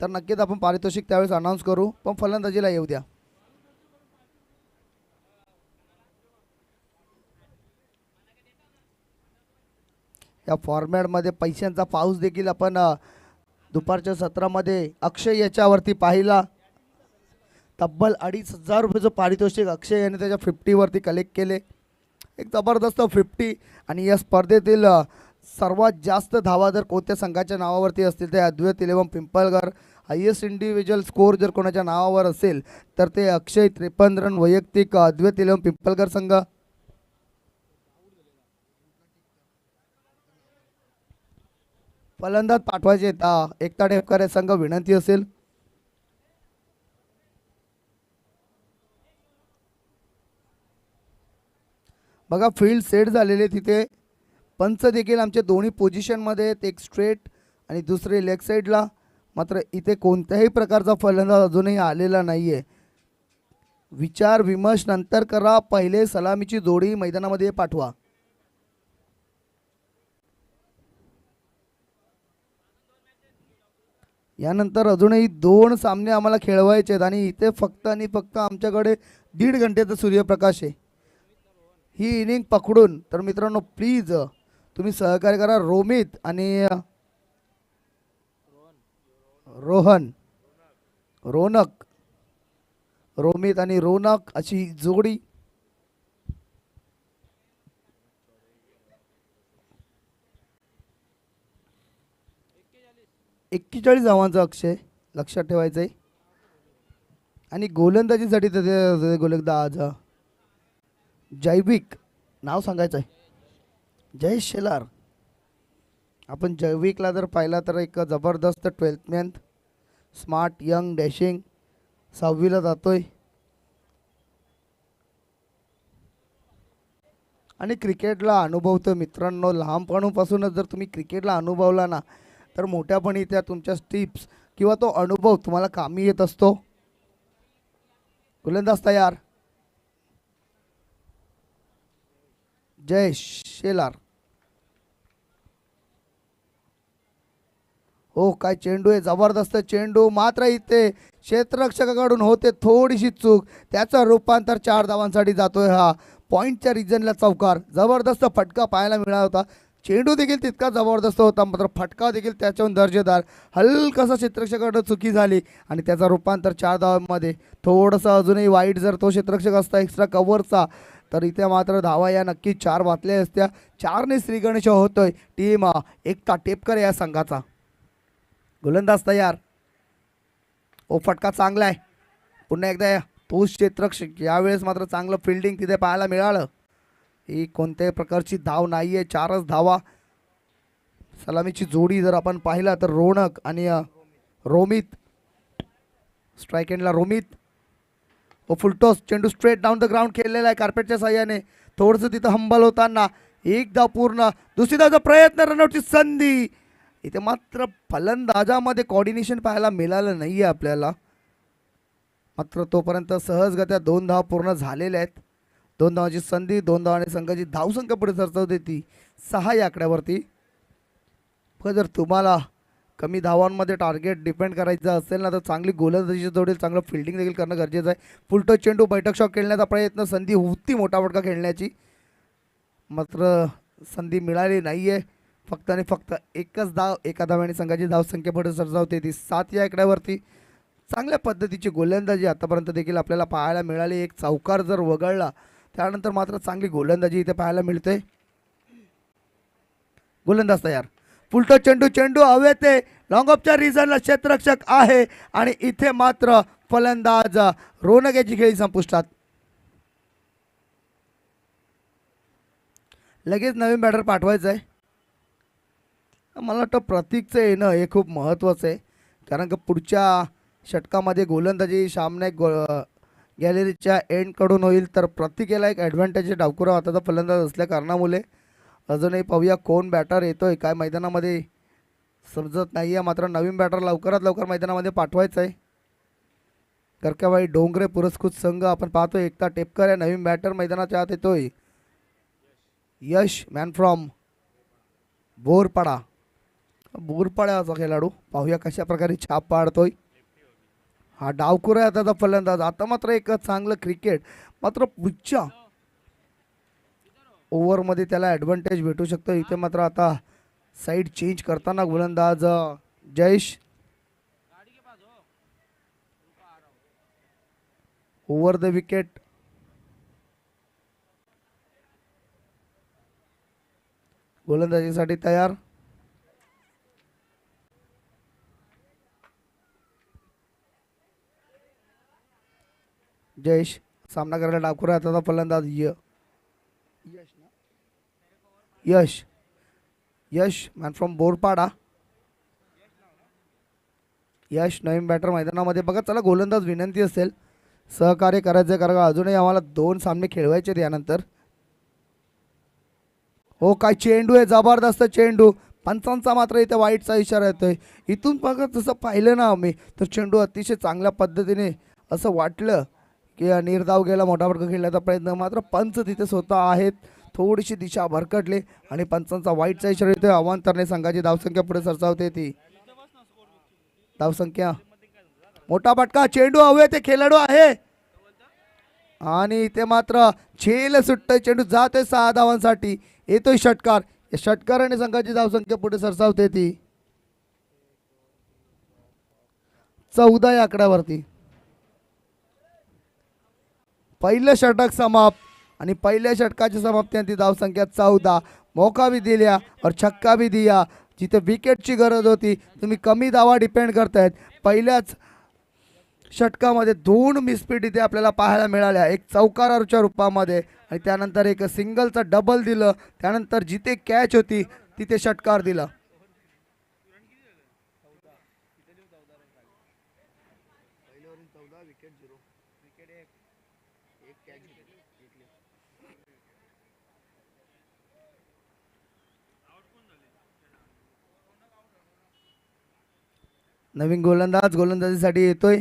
तर नक्कीच आपण पारितोषिक त्यावेळेस अनाऊन्स करू, पण फलंदाजीला येऊ द्या. या फॉर्मॅटमध्ये पैशांचा पाऊस देखील आपण दुपारच्या सत्रामध्ये अक्षय याच्यावरती पाहिला. तब्बल 2,500 रुपयाचं पारितोषिक अक्षय याने त्याच्या 50वरती कलेक्ट केले. एक जबरदस्त 50. आणि या स्पर्धेतील सर्वात जास्त धावा जर कोणत्या संघाच्या नावावरती असतील ते अद्वैत 11 पिंपळगर. हायेस्ट इंडिव्हिज्युअल स्कोअर जर कोणाच्या नावावर असेल तर ते अक्षय 53 रन वैयक्तिक अद्वैत 11 पिंपळगर संघ. फलंदाज पाठवायचे एकता डेपकरे संघ. विनंती असेल, बघा फील्ड सेट झालेले तिथे. पंच देखील आमच्या दोन्ही पोझिशनमध्ये आहेत, एक स्ट्रेट आणि दुसरे लेग साईडला. मात्र इथे कोणत्याही प्रकारचा फलंदाज अजूनही आलेला नाही आहे. विचार विमर्श नंतर करा, पहिले सलामीची जोडी मैदानामध्ये पाठवा. यानंतर अजूनही 2 सामने आम्हाला खेळवायचे आहेत आणि इथे फक्त आणि फक्त आमच्याकडे 1.5 घंटेचा सूर्यप्रकाश आहे. ही इनिंग पकडून तर मित्रांनो प्लीज तुम्ही सहकार्य करा. रोमित आणि रोहन, रोनक रोमित आणि रोनक अशी जोडी. एक्केचाळीस धावांचा अक्षय लक्षात ठेवायचं आहे. आणि गोलंदाजीसाठी त्याचे गोलंदाज जैविक नाव सांगायचं आहे जयेश शेलार. आपण जैविकला जर पाहिला तर एक जबरदस्त 12th man, smart young dashing, 6वीला जातोय आणि क्रिकेटला अनुभवतो. मित्रांनो, लहानपणापासूनच जर तुम्ही क्रिकेटला अनुभवला ना तर मोठ्यापणी त्या तुमच्या टिप्स किंवा तो अनुभव तुम्हाला कामी येत असतो. गोलंदाज तयार, जयेश शेलार. हो काय चेंडू आहे, जबरदस्त चेंडू, मात्र इथे क्षेत्ररक्षकाकडून होते थोडीशी चूक, त्याचं रूपांतर 4 धावांसाठी जातोय. हा पॉईंटच्या रिजनला चौकार. जबरदस्त फटका पाहायला मिळाला होता. चेंडू देखील तितका जबरदस्त होता, मात्र फटका देखील त्याच्याहून दर्जेदार. हलकसा क्षेत्ररक्षकाकडं चुकी झाली आणि त्याचा रूपांतर 4 धावांमध्ये. थोडंसं अजूनही वाईट जर तो क्षेत्ररक्षक असता एक्स्ट्रा कव्हरचा तर इथे मात्र धावा या नक्की 4 वाचल्या असत्या. 4ने श्रीगणेश होतोय टीम एकता टेपकर या संघाचा. गोलंदाज तयार. ओ फटका चांगला आहे. पुन्हा एकदा तोच क्षेत्ररक्षक. यावेळेस मात्र चांगलं फिल्डिंग तिथे पाहायला मिळालं. ही कोणत्याही प्रकारची धाव नाही आहे, 4च धावा. सलामीची जोडी जर आपण पाहिला तर रोनक आणि रोमित. स्ट्राईक एंडला रोमित. ओ फुलटॉस चेंडू स्ट्रेट डाऊन द ग्राउंड खेळलेला आहे कार्पेटच्या साह्याने. थोडंसं तिथं हंबल होताना एक धाव पूर्ण. दुसरी धावचा प्रयत्न, रनआउटची संधी. इथे मात्र फलंदाजामध्ये कॉर्डिनेशन पाहायला मिळालं नाही आहे आपल्याला. मात्र तोपर्यंत सहजगत्या 2 धावा पूर्ण झालेल्या आहेत. 2 धावांची संधी, 2 धावांनी संघाची धावसंख्या पुढे सरसावते ती 6 या आकड्यावरती. पण जर तुम्हाला कमी धावांमध्ये टार्गेट डिपेंड करायचं असेल ना तर चांगली गोलंदाजी जोडेल, चांगलं फिल्डिंग देखील करणं गरजेचं आहे. फुलटॉस चेंडू बैठक शॉट खेळण्याचा प्रयत्न, संधी होती मोठा फटका खेळण्याची, मात्र संधी मिळाली नाही आहे. फक्त आणि फक्त एकच धाव, एका धाव्याने संघाची धावसंख्या पुढे सरसावते ती 7 या आकड्यावरती. चांगल्या पद्धतीची गोलंदाजी आतापर्यंत देखील आपल्याला पाहायला मिळाली. एक चौकार जर वगळला त्यानंतर मात्र चांगली गोलंदाजी इथे पाहायला मिळते. गोलंदाज तयार. फुलटॉस चेंडू, चेंडू हवेत आहे. लॉंग ऑफच्या रिझनला क्षेत्ररक्षक आहे आणि इथे मात्र फलंदाज रोनक याची खेळी संपुष्टात. लगेच नवीन बॅटर पाठवायचं आहे. मला वाटतं प्रतीकचं येणं हे खूप महत्त्वाचं आहे, कारण का पुढच्या षटकामध्ये गोलंदाजी सामने गॅलरीच्या एंडकडून होईल. तर प्रत्येकाला एक ॲडव्हान्टेज डावकुरा हाताचा फलंदाज असल्या कारणामुळे. अजूनही पाहूया कोण बॅटर येतोय काय मैदानामध्ये समजत नाही आहे. मात्र नवीन बॅटर लवकरात लवकर मैदानामध्ये पाठवायचं आहे. करकेवाडी डोंगरे पुरस्कृत संघ आपण पाहतोय. एकता टेपकर या नवीन बॅटर मैदानाच्या आत येतोय. यश मॅन फ्रॉम बोरपाडा. बोरपाड्याचा खेळाडू पाहूया कशा प्रकारे छाप पाडतोय. हा डावकुरा त्याचा फलंदाज. आता मात्र एक चांगलं क्रिकेट, मात्र पुढच्या ओव्हरमध्ये त्याला ॲडव्हान्टेज भेटू शकतो. इथे मात्र आता साईड चेंज करताना गोलंदाज जयेश. Over the wicket. गोलंदाजीसाठी तयार. जयेश सामना करायला डावकुरा हाताचा फलंदाज यश. Yash man from Borpada. यश नवीन बॅटर मैदानामध्ये. बघा चला गोलंदाज विनंती असेल सहकार्य करायचं, कारण अजूनही आम्हाला 2 सामने खेळवायचे यानंतर. हो काय चेंडू आहे, जबरदस्त चेंडू. पंचांचा मात्र इथे वाईटचा इशारा येतोय. इथून बघा जसं पाहिलं ना आम्ही तर चेंडू अतिशय चांगल्या पद्धतीने असं वाटलं की निर्धाव गेला, मोठा फटका खेळण्याचा प्रयत्न, मात्र पंच तिथे स्वतः आहेत. थोडीशी दिशा भरकटली आणि पंचांचा वाईटचा इशारा येतोय. अवांतरने संघाची धावसंख्या पुढे सरसावते ती धावसंख्या. मोठा फटका, चेंडू हवे ते खेळाडू आहे आणि इथे मात्र झेल सुटतोय. चेंडू जातोय 6 धावांसाठी. येतोय षटकार. या षटकाराने संघाची धावसंख्या पुढे सरसावते ती 14 या आकड्यावरती. पहिलं षटक समाप्त आणि पहिल्या षटकाच्या समाप्तीनंतर धावसंख्या 14. मौका भी दिल्या और छक्का भी दिया. जिथे विकेटची गरज होती तुम्ही कमी धावा डिपेंड करतायत. पहिल्याच षटकामध्ये 2 मिसफिट इथे आपल्याला पाहायला मिळाल्या, एक चौकाराच्या रूपामध्ये आणि त्यानंतर एक सिंगलचा डबल दिलं. त्यानंतर जिथे कॅच होती तिथे षटकार दिला. नवीन गोलंदाज गोलंदाजीसाठी येतोय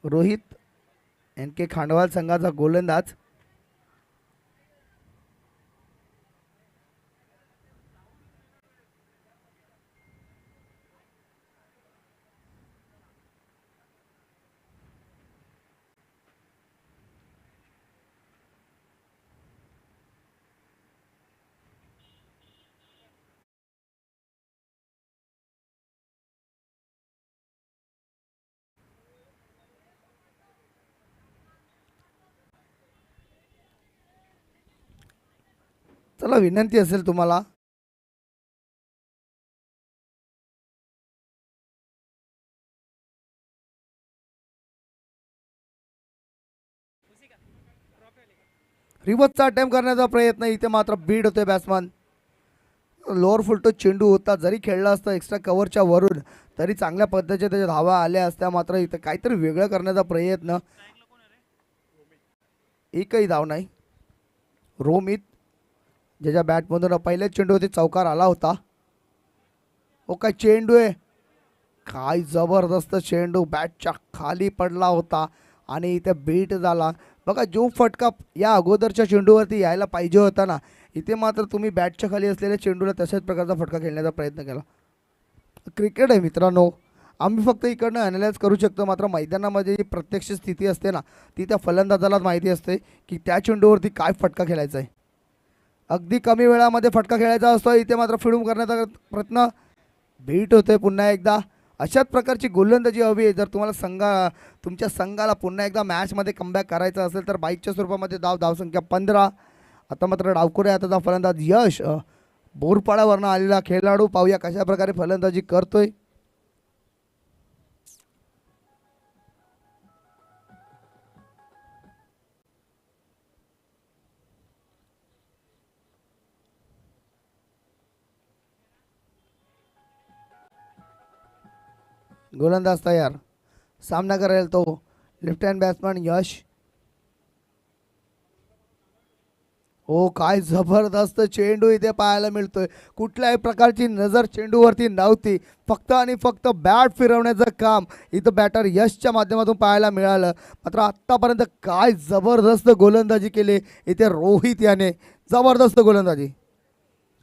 रोहित NK खांडवाल संघाचा गोलंदाज. चला विनंती असेल तुम्हाला रिवर्सचा अटेम्प्ट करण्याचा प्रयत्न. इथे मात्र बीट होते बॅट्समन. लोअर फुलटो चेंडू होता, जरी खेळला असता एक्स्ट्रा कव्हरच्या वरून तरी चांगल्या पद्धतीच्या त्याच्या धावा आल्या असत्या. मात्र इथे काहीतरी वेगळं करण्याचा प्रयत्न. एकही धाव नाही. रोमित ज्याच्या बॅटमधून पहिल्याच चेंडूवरती चौकार आला होता. ओ काय चेंडू आहे, काय जबरदस्त चेंडू बॅटच्या खाली पडला होता आणि इथे बीट झाला. बघा जो फटका या अगोदरच्या चेंडूवरती यायला पाहिजे होता ना, इथे मात्र तुम्ही बॅटच्या खाली असलेल्या चेंडूला तशाच प्रकारचा फटका खेळण्याचा प्रयत्न केला. क्रिकेट आहे मित्रांनो, आम्ही फक्त इकडनं ॲनालाइज करू शकतो. मात्र मैदानामध्ये जी प्रत्यक्ष स्थिती असते ना, ती त्या फलंदाजालाच माहिती असते की त्या चेंडूवरती काय फटका खेळायचा आहे. अगदी कमी वेळामध्ये फटका खेळायचा असतो. इथे मात्र फिडूम करण्याचा प्रयत्न. बीट होते पुन्हा एकदा. अशाच प्रकारची गोलंदाजी हवी आहे. जर तुम्हाला तुमच्या संघाला पुन्हा एकदा मॅचमध्ये कमबॅक करायचं असेल तर बाईकच्या स्वरूपामध्ये धावसंख्या 15. आता मात्र डावखुरे हाताचा फलंदाज यश, बोरपाड्यावरनं आलेला खेळाडू. पाहूया कशा प्रकारे फलंदाजी करतोय. गोलंदाज तयार. सामना करेल तो लेफ्ट हँड बॅट्समन यश. हो काय जबरदस्त चेंडू इथे पाहायला मिळतोय. कुठल्याही प्रकारची नजर चेंडूवरती नव्हती, फक्त आणि फक्त बॅट फिरवण्याचं काम इथं बॅटर यशच्या माध्यमातून पाहायला मिळालं. मात्र आत्तापर्यंत काय जबरदस्त गोलंदाजी केली इथे रोहित याने. जबरदस्त गोलंदाजी.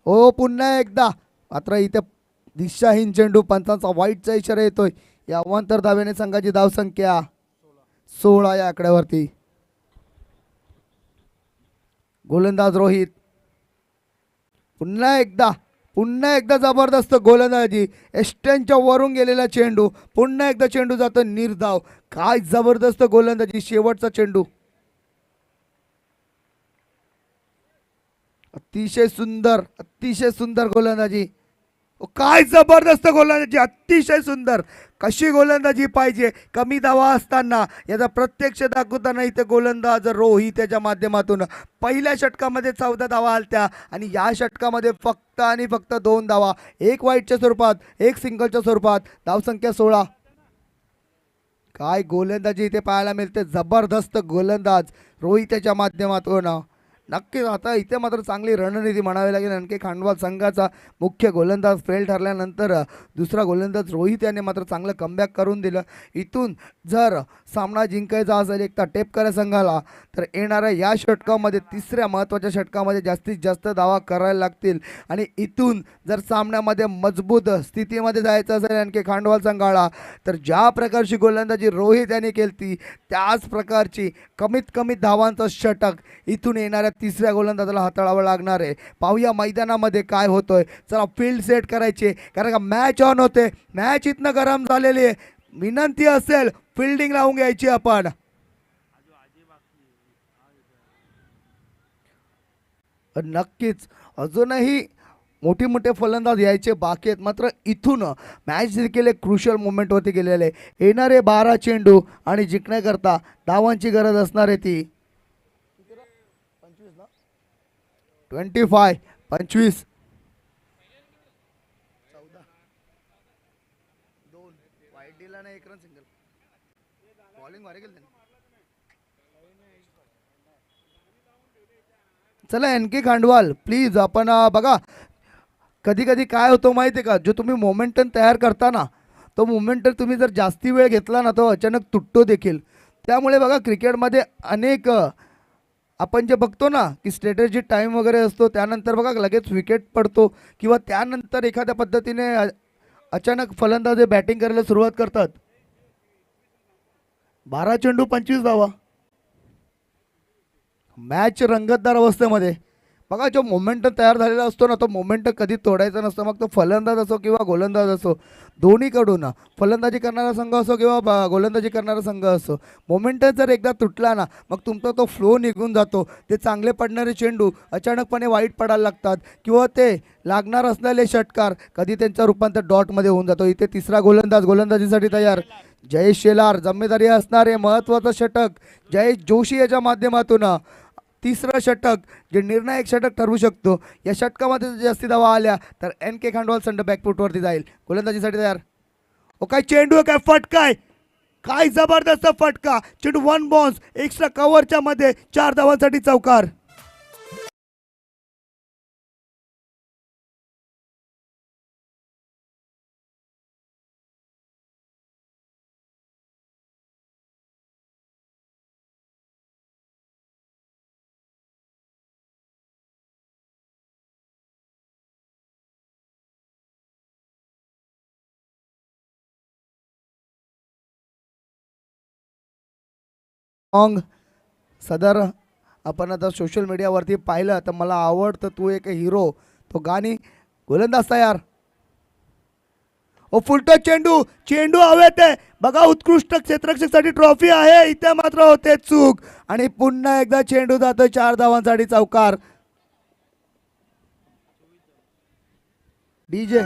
हो पुन्हा एकदा. मात्र इथे दिशाहीन चेंडू. पंचांचा वाईटचा इशारा येतोय. या अवांतर धावेने संघाची धावसंख्या 16 या आकड्यावरती. गोलंदाज रोहित. पुन्हा एकदा जबरदस्त गोलंदाजी. एस्टेनच्या वरून गेलेला चेंडू. पुन्हा एकदा चेंडू जातो निर्धाव. काय जबरदस्त गोलंदाजी. शेवटचा चेंडू अतिशय सुंदर गोलंदाजी. काय जबरदस्त गोलंदाजी, अतिशय सुंदर. कशी गोलंदाजी पाहिजे कमी धावा असताना, याचा प्रत्यक्ष दाखवताना इथे गोलंदाज रोहित त्याच्या माध्यमातून. पहिल्या षटकामध्ये 14 धावा आलत्या आणि या षटकामध्ये फक्त आणि फक्त 2 धावा, एक वाईटच्या स्वरूपात, एक सिंगलच्या स्वरूपात. धावसंख्या 16. काय गोलंदाजी इथे पाहायला मिळते. जबरदस्त गोलंदाज रोहित त्याच्या माध्यमातून. नक्कीच आता इथे मात्र चांगली रणनीती म्हणावी लागेल. NK खांडवाल संघाचा मुख्य गोलंदाज फेल ठरल्यानंतर दुसरा गोलंदाज रोहित याने मात्र चांगलं कमबॅक करून दिलं. इथून जर सामना जिंकायचा असेल एकटा टेपकऱ्या संघाला, तर येणाऱ्या या षटकामध्ये, तिसऱ्या महत्त्वाच्या षटकामध्ये जास्तीत जास्त धावा करायला लागतील. आणि इथून जर सामन्यामध्ये मजबूत स्थितीमध्ये जायचं असेल NK खांडवाल संघाला, तर ज्या प्रकारची गोलंदाजी रोहित याने केली त्याच प्रकारची कमीत कमी धावांचं षटक इथून येणाऱ्या तिसऱ्या गोलंदाजाला हाताळावं लागणार आहे. पाहूया मैदानामध्ये काय होतंय. चला फील्ड सेट करायचे, कारण का मॅच ऑन होते, मॅच इथनं गरम झालेली आहे. विनंती असेल फिल्डिंग लावून घ्यायची आपण. नक्कीच अजूनही मोठी मोठे फलंदाज यायचे बाकी आहेत, मात्र इथून मॅच देखील एक क्रुशियल मोमेंटवरती गेलेले आहे. येणारे 12 चेंडू आणि जिंकण्याकरता धावांची गरज असणार आहे ती 25 25 चला एन के खांडवाल प्लीज आपण बघा, कधी कधी काय होतं माहिती आहे का, जो तुम्ही मोमेंटम तयार करता ना, तो मोमेंटम तुम्ही जर जास्ती वेळ घेतला ना तो अचानक तुटतो देखील. त्यामुळे बघा क्रिकेटमध्ये अनेक आपण जे बघतो ना की स्ट्रॅटेजी टाईम वगैरे असतो, त्यानंतर बघा लगेच विकेट पडतो किंवा त्यानंतर एखाद्या पद्धतीने अचानक फलंदाज बॅटिंग करायला सुरुवात करतात. 12 चेंडू 25 धावा, मॅच रंगतदार अवस्थेमध्ये. बघा जो मोमेंटम तयार झालेला असतो ना, तो मोमेंटम कधी तोडायचा नसतो. मग तो फलंदाज असो किंवा गोलंदाज असो, दोन्हीकडून फलंदाजी करणारा संघ असो किंवा गोलंदाजी करणारा संघ असो, मोमेंटम जर एकदा तुटला ना, मग तुमचा तो फ्लो निघून जातो. ते चांगले पडणारे चेंडू अचानकपणे वाईट पडायला लागतात किंवा ते लागणार असलेले षटकार कधी त्यांचं रूपांतर डॉटमध्ये होऊन जातो. इथे तिसरा गोलंदाज गोलंदाजीसाठी तयार. जयेश शेलार, जिम्मेदारी असणारे महत्त्वाचं षटक जयेश जोशी याच्या माध्यमातून तिसरं षटक जे निर्णायक षटक ठरवू शकतो. या षटकामध्ये जास्ती धावा आल्या तर एन के खांडवाल संघ बॅकफुटवरती जाईल. गोलंदाजीसाठी तयार. ओ काय चेंडू आहे, काय फटका आहे, काय जबरदस्त फटका. चेंडू 1 बाउन्स एक्स्ट्रा कव्हरच्या मध्ये 4 धावांसाठी चौकार. सॉन्ग सदर आपण आता सोशल मीडियावरती पाहिलं तर मला आवडतं तू एक हिरो, तो गाणी. गोलंदाज तयार. ओ फुलटो चेंडू, चेंडू हवेत आहे बघा. उत्कृष्ट क्षेत्ररक्षकसाठी ट्रॉफी आहे, इथे मात्र होते चूक आणि पुन्हा एकदा चेंडू जातो 4 धावांसाठी चौकार. डीजे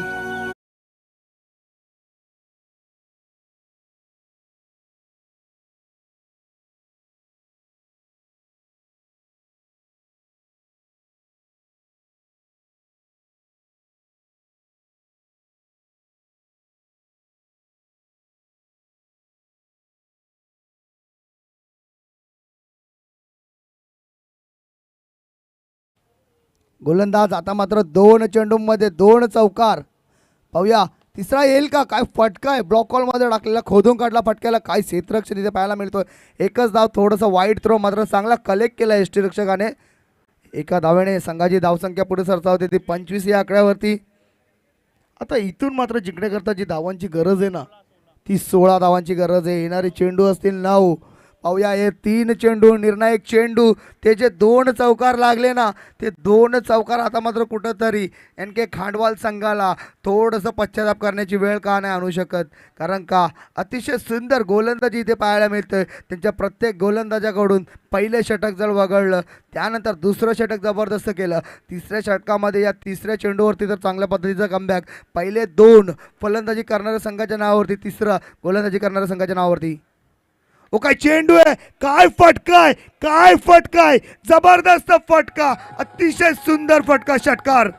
गोलंदाज आता मात्र 2 चेंडूंमध्ये 2 चौकार. पाहूया तिसरा येईल का. काय फटका आहे, ब्लॉक मध्ये टाकलेला, खोदून काढला फटक्याला. काय क्षेत्ररक्षण इथे पाहायला मिळतोय. एकच धाव, थोडंसं वाईट थ्रो मात्र चांगला कलेक्ट केला यष्टीरक्षकाने. एका धावेने संघाची धावसंख्या पुढे सरसावते ती 25 या आकड्यावरती. आता इथून मात्र जिंकण्याकरता जी धावांची गरज आहे ना, ती 16 धावांची गरज आहे. येणारे चेंडू असतील 9. पाहूया हे 3 चेंडू निर्णायक चेंडू, ते जे 2 चौकार लागले ना, ते 2 चौकार आता मात्र कुठंतरी एन के खांडवाल संघाला थोडंसं पश्चाताप करण्याची वेळ का नाही आणू शकत. कारण का अतिशय सुंदर गोलंदाजी इथे पाहायला मिळतं. त्यांच्या प्रत्येक गोलंदाजाकडून पहिले षटक जर वगळलं, त्यानंतर दुसरं षटक जबरदस्त केलं. तिसऱ्या षटकामध्ये या तिसऱ्या चेंडूवरती तर चांगल्या पद्धतीचं कमबॅक. पहिले 2 फलंदाजी करणाऱ्या संघाच्या नावावरती, तिसरं गोलंदाजी करणाऱ्या संघाच्या नावावरती. ओ काय चेंडू आहे, काय फटका आहे, काय फटका आहे, जबरदस्त फटका, अतिशय सुंदर फटका, षटकार.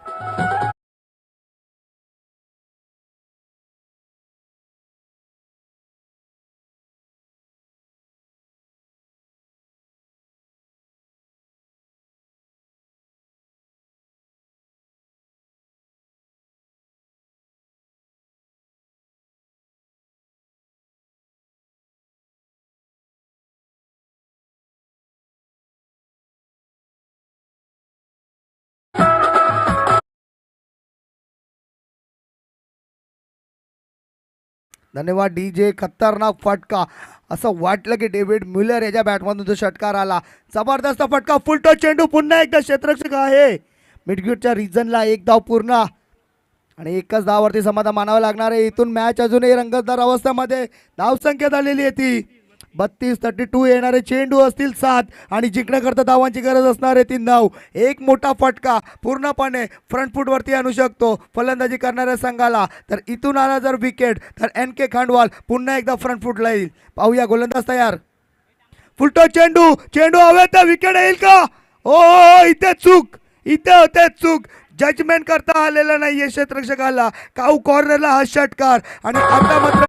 धन्यवाद डीजे. खतरनाक फटका. असं वाटलं की डेव्हिड म्युलर याच्या बॅटमधून जो षटकार आला. जबरदस्त फटका. फुल टच चेंडू. पुन्हा एकदा क्षेत्ररक्षक आहे. मिडविकेटच्या रिजनला एक धाव पूर्ण आणि एकच धावावरती समाधान मानावं लागणार आहे. इथून मॅच अजूनही रंगतदार अवस्थेमध्ये. धावसंख्या झालेली आहे ती 32-32. येणारे चेंडू असतील 7 आणि जिंकण्याकरता धावांची गरज असणार आहे 3 धाव. एक मोठा फटका पूर्णपणे फ्रंट फूटवरती आणू शकतो फलंदाजी करणाऱ्या संघाला. तर इथून आला जर विकेट तर NK खांडवाल पुन्हा एकदा फ्रंट फूटला येईल. पाहूया गोलंदाज तयार. फुलटो चेंडू. चेंडू हवेत. विकेट येईल का? ओ इथे चूक. इथे होते चूक. जजमेंट करता आलेला नाहीये क्षेत्ररक्षकाला. काऊ कॉर्नरला हा षटकार आणि आता मात्र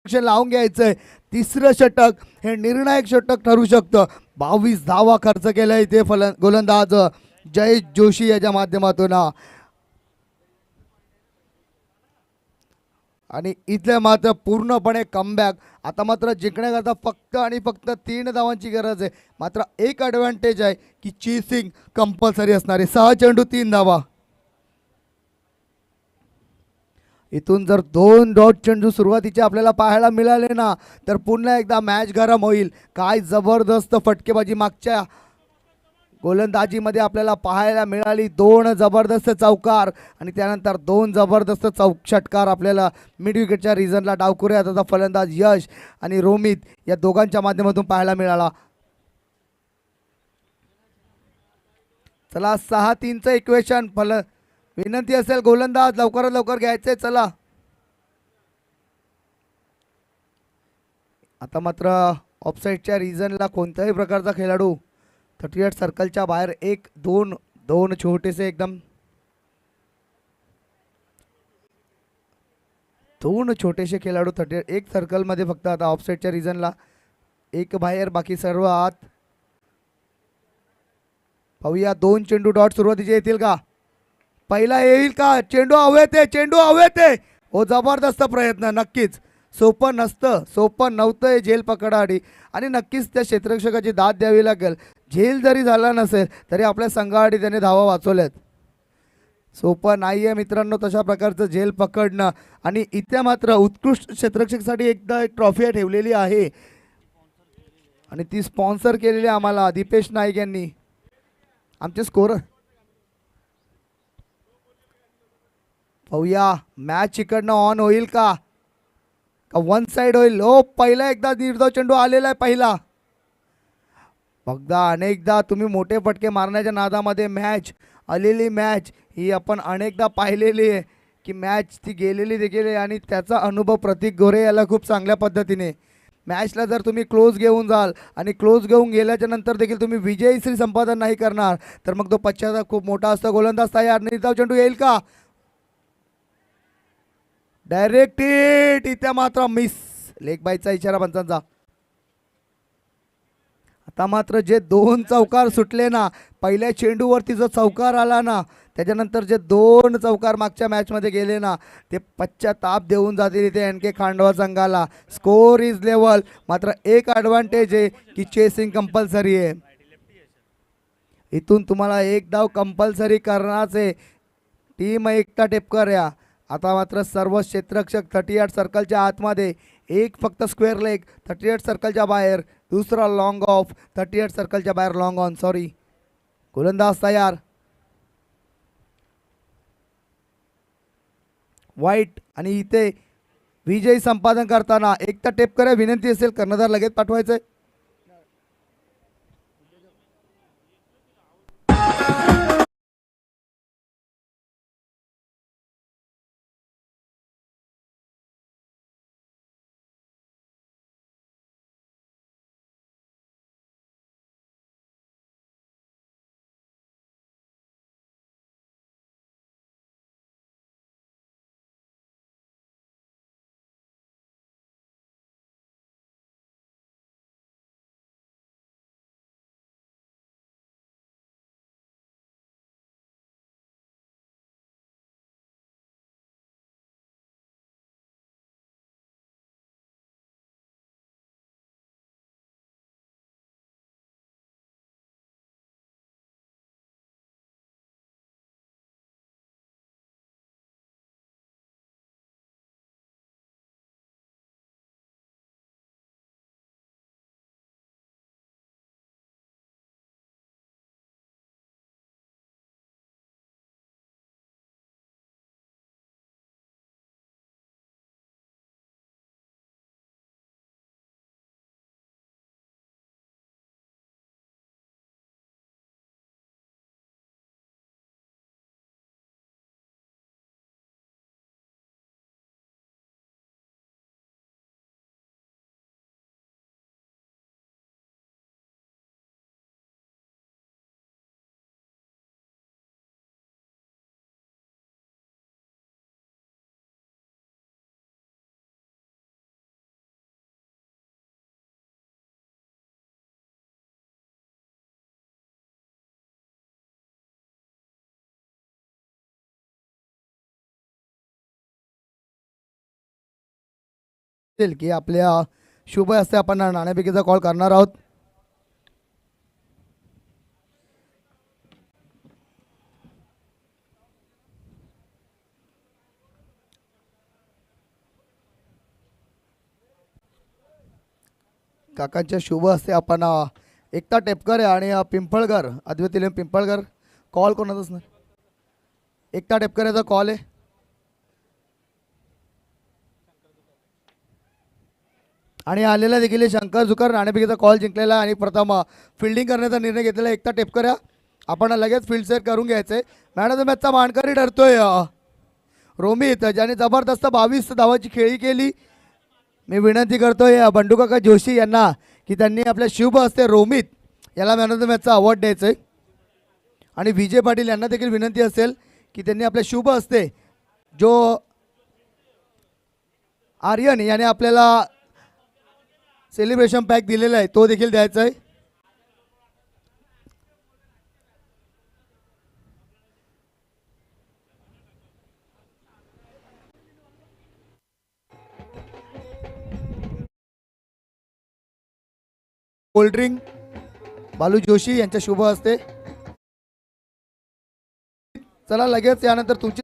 लावून घ्यायचंय. तिसरं षटक हे निर्णायक षटक ठरू शकतं. 22 धावा खर्च केलाय इथे गोलंदाज जयेश जोशी याच्या माध्यमातून. आणि इथले मात्र पूर्णपणे कमबॅक. आता मात्र जिंकण्याकरता फक्त आणि फक्त 3 धावांची गरज आहे. मात्र एक ॲडव्हान्टेज आहे की चेसिंग कंपल्सरी असणार आहे. 6 चेंडू 3 धावा. इथून जर 2 डॉट चेंडू सुरुवातीचे आपल्याला पाहायला मिळाले ना तर पुन्हा एकदा मॅच गरम होईल. काय जबरदस्त फटकेबाजी मागच्या गोलंदाजीमध्ये आपल्याला पाहायला मिळाली. 2 जबरदस्त चौकार आणि त्यानंतर 2 जबरदस्त षटकार आपल्याला मिड विकेटच्या रिजनला डावखुऱ्यात आता फलंदाज यश आणि रोमित या दोघांच्या माध्यमातून पाहायला मिळाला. चला 6-3चं इक्वेशन. विनंती असेल गोलंदाज लवकरात लवकर घ्यायचे. चला आता मात्र ऑफसाईडच्या रिजनला कोणत्याही प्रकारचा खेळाडू 38 सर्कलच्या बाहेर 1-2 छोटेसे एकदम 2 छोटेसे खेळाडू 38 सर्कलमध्ये फक्त आता ऑफसाईडच्या रिजनला 1 बाहेर बाकी सर्व आत. पाहूया 2 चेंडू डॉट सुरुवातीचे येतील का? पहिला येईल का? चेंडू हवेत आहे. चेंडू हवेत आहे. हो जबरदस्त प्रयत्न. नक्कीच सोपं नसतं. सोपं नव्हतं हे झेल पकडाडी आणि नक्कीच त्या क्षेत्ररक्षकाची दाद द्यावी लागेल. झेल जरी झाला नसेल तरी आपल्या संघाआडी त्याने धावा वाचवल्यात. सोपं नाही आहे मित्रांनो तशा प्रकारचं झेल पकडणं. आणि इथे मात्र उत्कृष्ट क्षेत्ररक्षकसाठी एकदा एक ट्रॉफी ठेवलेली आहे आणि ती स्पॉन्सर केलेली आम्हाला दीपेश नाईक यांनी. आमचे स्कोरर पाहूया मॅच इकडनं ऑन होईल का वन साइड होईल? हो पहिला एकदा निर्धाव चेंडू आलेला आहे. पहिला बघा अनेकदा तुम्ही मोठे फटके मारण्याच्या नादामध्ये मॅच आलेली मॅच ही आपण अनेकदा पाहिलेली आहे की मॅच ती गेलेली देखील आहे आणि त्याचा अनुभव प्रतीक गोरे याला खूप चांगल्या पद्धतीने. मॅचला जर तुम्ही क्लोज घेऊन जाल आणि क्लोज घेऊन गेल्याच्या नंतर देखील तुम्ही विजयश्री संपादन नाही करणार तर मग तो पश्चाताप खूप मोठा असतो. गोलंदाज तयार. निर्धाव चेंडू येईल का? Direct hit. इथे मात्र मिस. लेग बायचा इशारा पंचांचा. आता मात्र जे 2 चौकार सुटले ना पहिल्या चेंडूवरती जो चौकार आला ना त्याच्यानंतर जे 2 चौकार मागच्या मॅचमध्ये गेले ना ते पश्चाताप देऊन जातील इथे NK खांडवा संघाला. Score is level. मात्र एक ॲडव्हान्टेज आहे की चेसिंग कंपल्सरी आहे. इथून तुम्हाला 1 धाव कंपल्सरी करणारच आहे. टीम एकटा टेपकर या. आता मात्र सर्व क्षेत्ररक्षक 38 सर्कलच्या आतमध्ये. एक फक्त स्क्वेअर लेग 38 सर्कलच्या बाहेर दुसरा लॉंग ऑफ 38 सर्कलच्या बाहेर लॉंग ऑन सॉरी. गोलंदाज तयार. वाईट आणि इथे विजयी संपादन करताना एकता टेपकर विनंती असेल कर्णधार लगेच पाठवायचंय. की आपल्या शुभ हस्ते आपण नाणेफेकीचा कॉल करणार आहोत. काकांच्या शुभ हस्ते आपण एकता टेपकर आहे आणि पिंपळकर अद्वितीय पिंपळकर कॉल कोणाचाच नाही. एकता टेपकर याचा कॉल आहे. आणि आलेला देखील शंकर जुकर नाणेफेकीचा कॉल जिंकलेला आणि प्रथम फिल्डिंग करण्याचा निर्णय घेतलेला एकता टेपकर. आपण लगेच फील्ड सेट करून घ्यायचंय. मॅन ऑफ द मॅचचा मानकरी ठरतोय रोमित ज्याने जबरदस्त 22 धावाची खेळी केली. मी विनंती करतोय बंडूकाका जोशी यांना की त्यांनी आपल्या शुभ हस्ते रोमित याला मॅन ऑफ द मॅचचा अवॉर्ड द्यायचा आहे. आणि विजय पाटील यांना देखील विनंती असेल की त्यांनी आपल्या शुभ हस्ते जो आर्यन याने आपल्याला सेलिब्रेशन पॅक दिलेला आहे तो देखील द्यायचा आहे. कोल्ड्रिंक बालू जोशी यांच्या शुभ हस्ते. चला लगेच यानंतर तुमची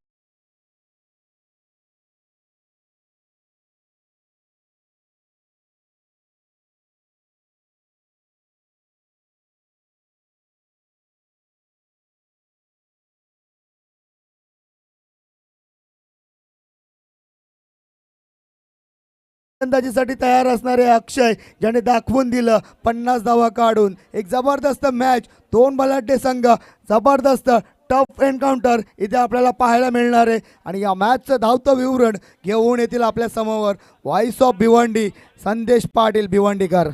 फलंदाजीसाठी तयार असणारे अक्षय ज्याने दाखवून दिलं 50 धावा काढून एक जबरदस्त मॅच. दोन बलाढ्य संघ जबरदस्त टफ एन्काउंटर इथे आपल्याला पाहायला मिळणार आहे. आणि या मॅचचं धावतं विवरण घेऊन येतील आपल्या समोर व्हॉइस ऑफ भिवंडी संदेश पाटील भिवंडीकर.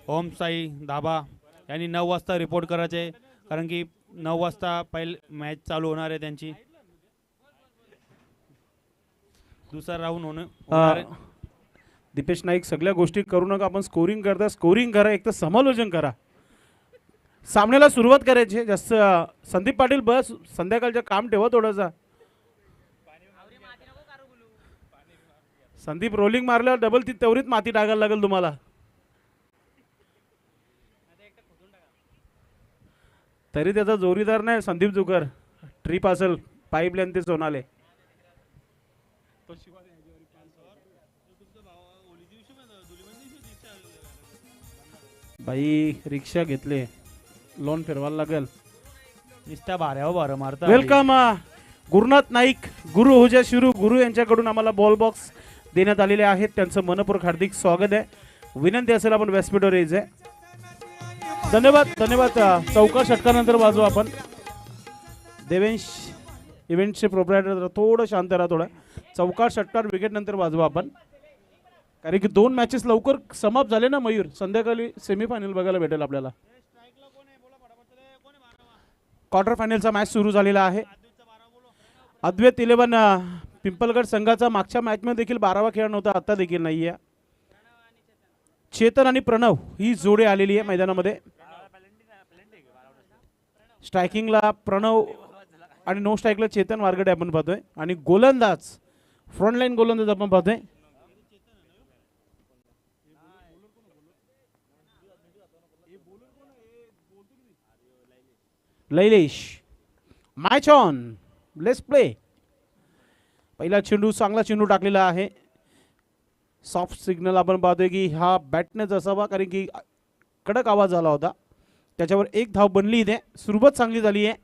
ओम साई धाबा यांनी 9 वाजता रिपोर्ट करायचे आहे, कारण की 9 वाजता पहिले मॅच चालू होणार आहे त्यांची. दुसरा राऊंड होणार आहे. दीपेश नाईक सगळ्या गोष्टी करू नका. आपण स्कोरिंग करता, स्कोरिंग करा, एक तर समालोचन करा. सामन्याला सुरुवात करायची जास्त. संदीप पाटील बस संध्याकाळचं काम ठेवा थोडंसं. संदीप रोलिंग मारल्यावर डबल ती तेवढीच माती टाकायला लागेल तुम्हाला. तरी त्याचा जोरीदार नाही संदीप जुकर. ट्रिप असेल पाईपलाईन ते सोनाले. बाई रिक्षा घेतले, लोन फिरवायला लागेल. नुसत्या भाऱ्यावर भारं मारता. वेलकम गुरुनाथ नाईक, गुरु हुजा शिरू. गुरु यांच्याकडून आम्हाला बॉल बॉक्स देण्यात आलेले आहेत. त्यांचं मनपूर्वक हार्दिक स्वागत आहे. विनंती असेल आपण व्यासपीठावर यायचं आहे. धन्यवाद धन्यवाद. चौका षटकानंतर वाजू आपण. देवेंश इव्हेंटचे प्रोप्रायटर थोडं शांत राहा. थोडं चौका षटकार विकेट नंतर वाजवा आपण, कारण की 2 मॅचेस लवकर समाप्त झाले ना मयूर. संध्याकाळी सेमीफायनल बघायला भेटेल आपल्याला. क्वार्टर फायनलचा मॅच सुरू झालेला आहे. अद्वैत 11 पिंपलगड संघाचा मागच्या मॅचमध्ये देखील 12वा खेळ नव्हता, आता देखील नाही आहे. चेतन आणि प्रणव ही जोडी आलेली आहे मैदानामध्ये. स्ट्रायकिंगला प्रणव आणि नो स्ट्राईकला चेतन वारगडे आपण पाहतोय. आणि गोलंदाज फ्रंटलाईन गोलंदाज आपण पाहतोय Lailesh. Match on, let's play. पहिला चेंडू चांगला चेंडू टाकलेला आहे. सॉफ्ट सिग्नल आपण पाहतोय की हा बॅटनेच असावा, कारण की कडक आवाज आला होता. त्याच्यावर 1 धाव बनली इथे. सुरुवात चांगली झाली आहे.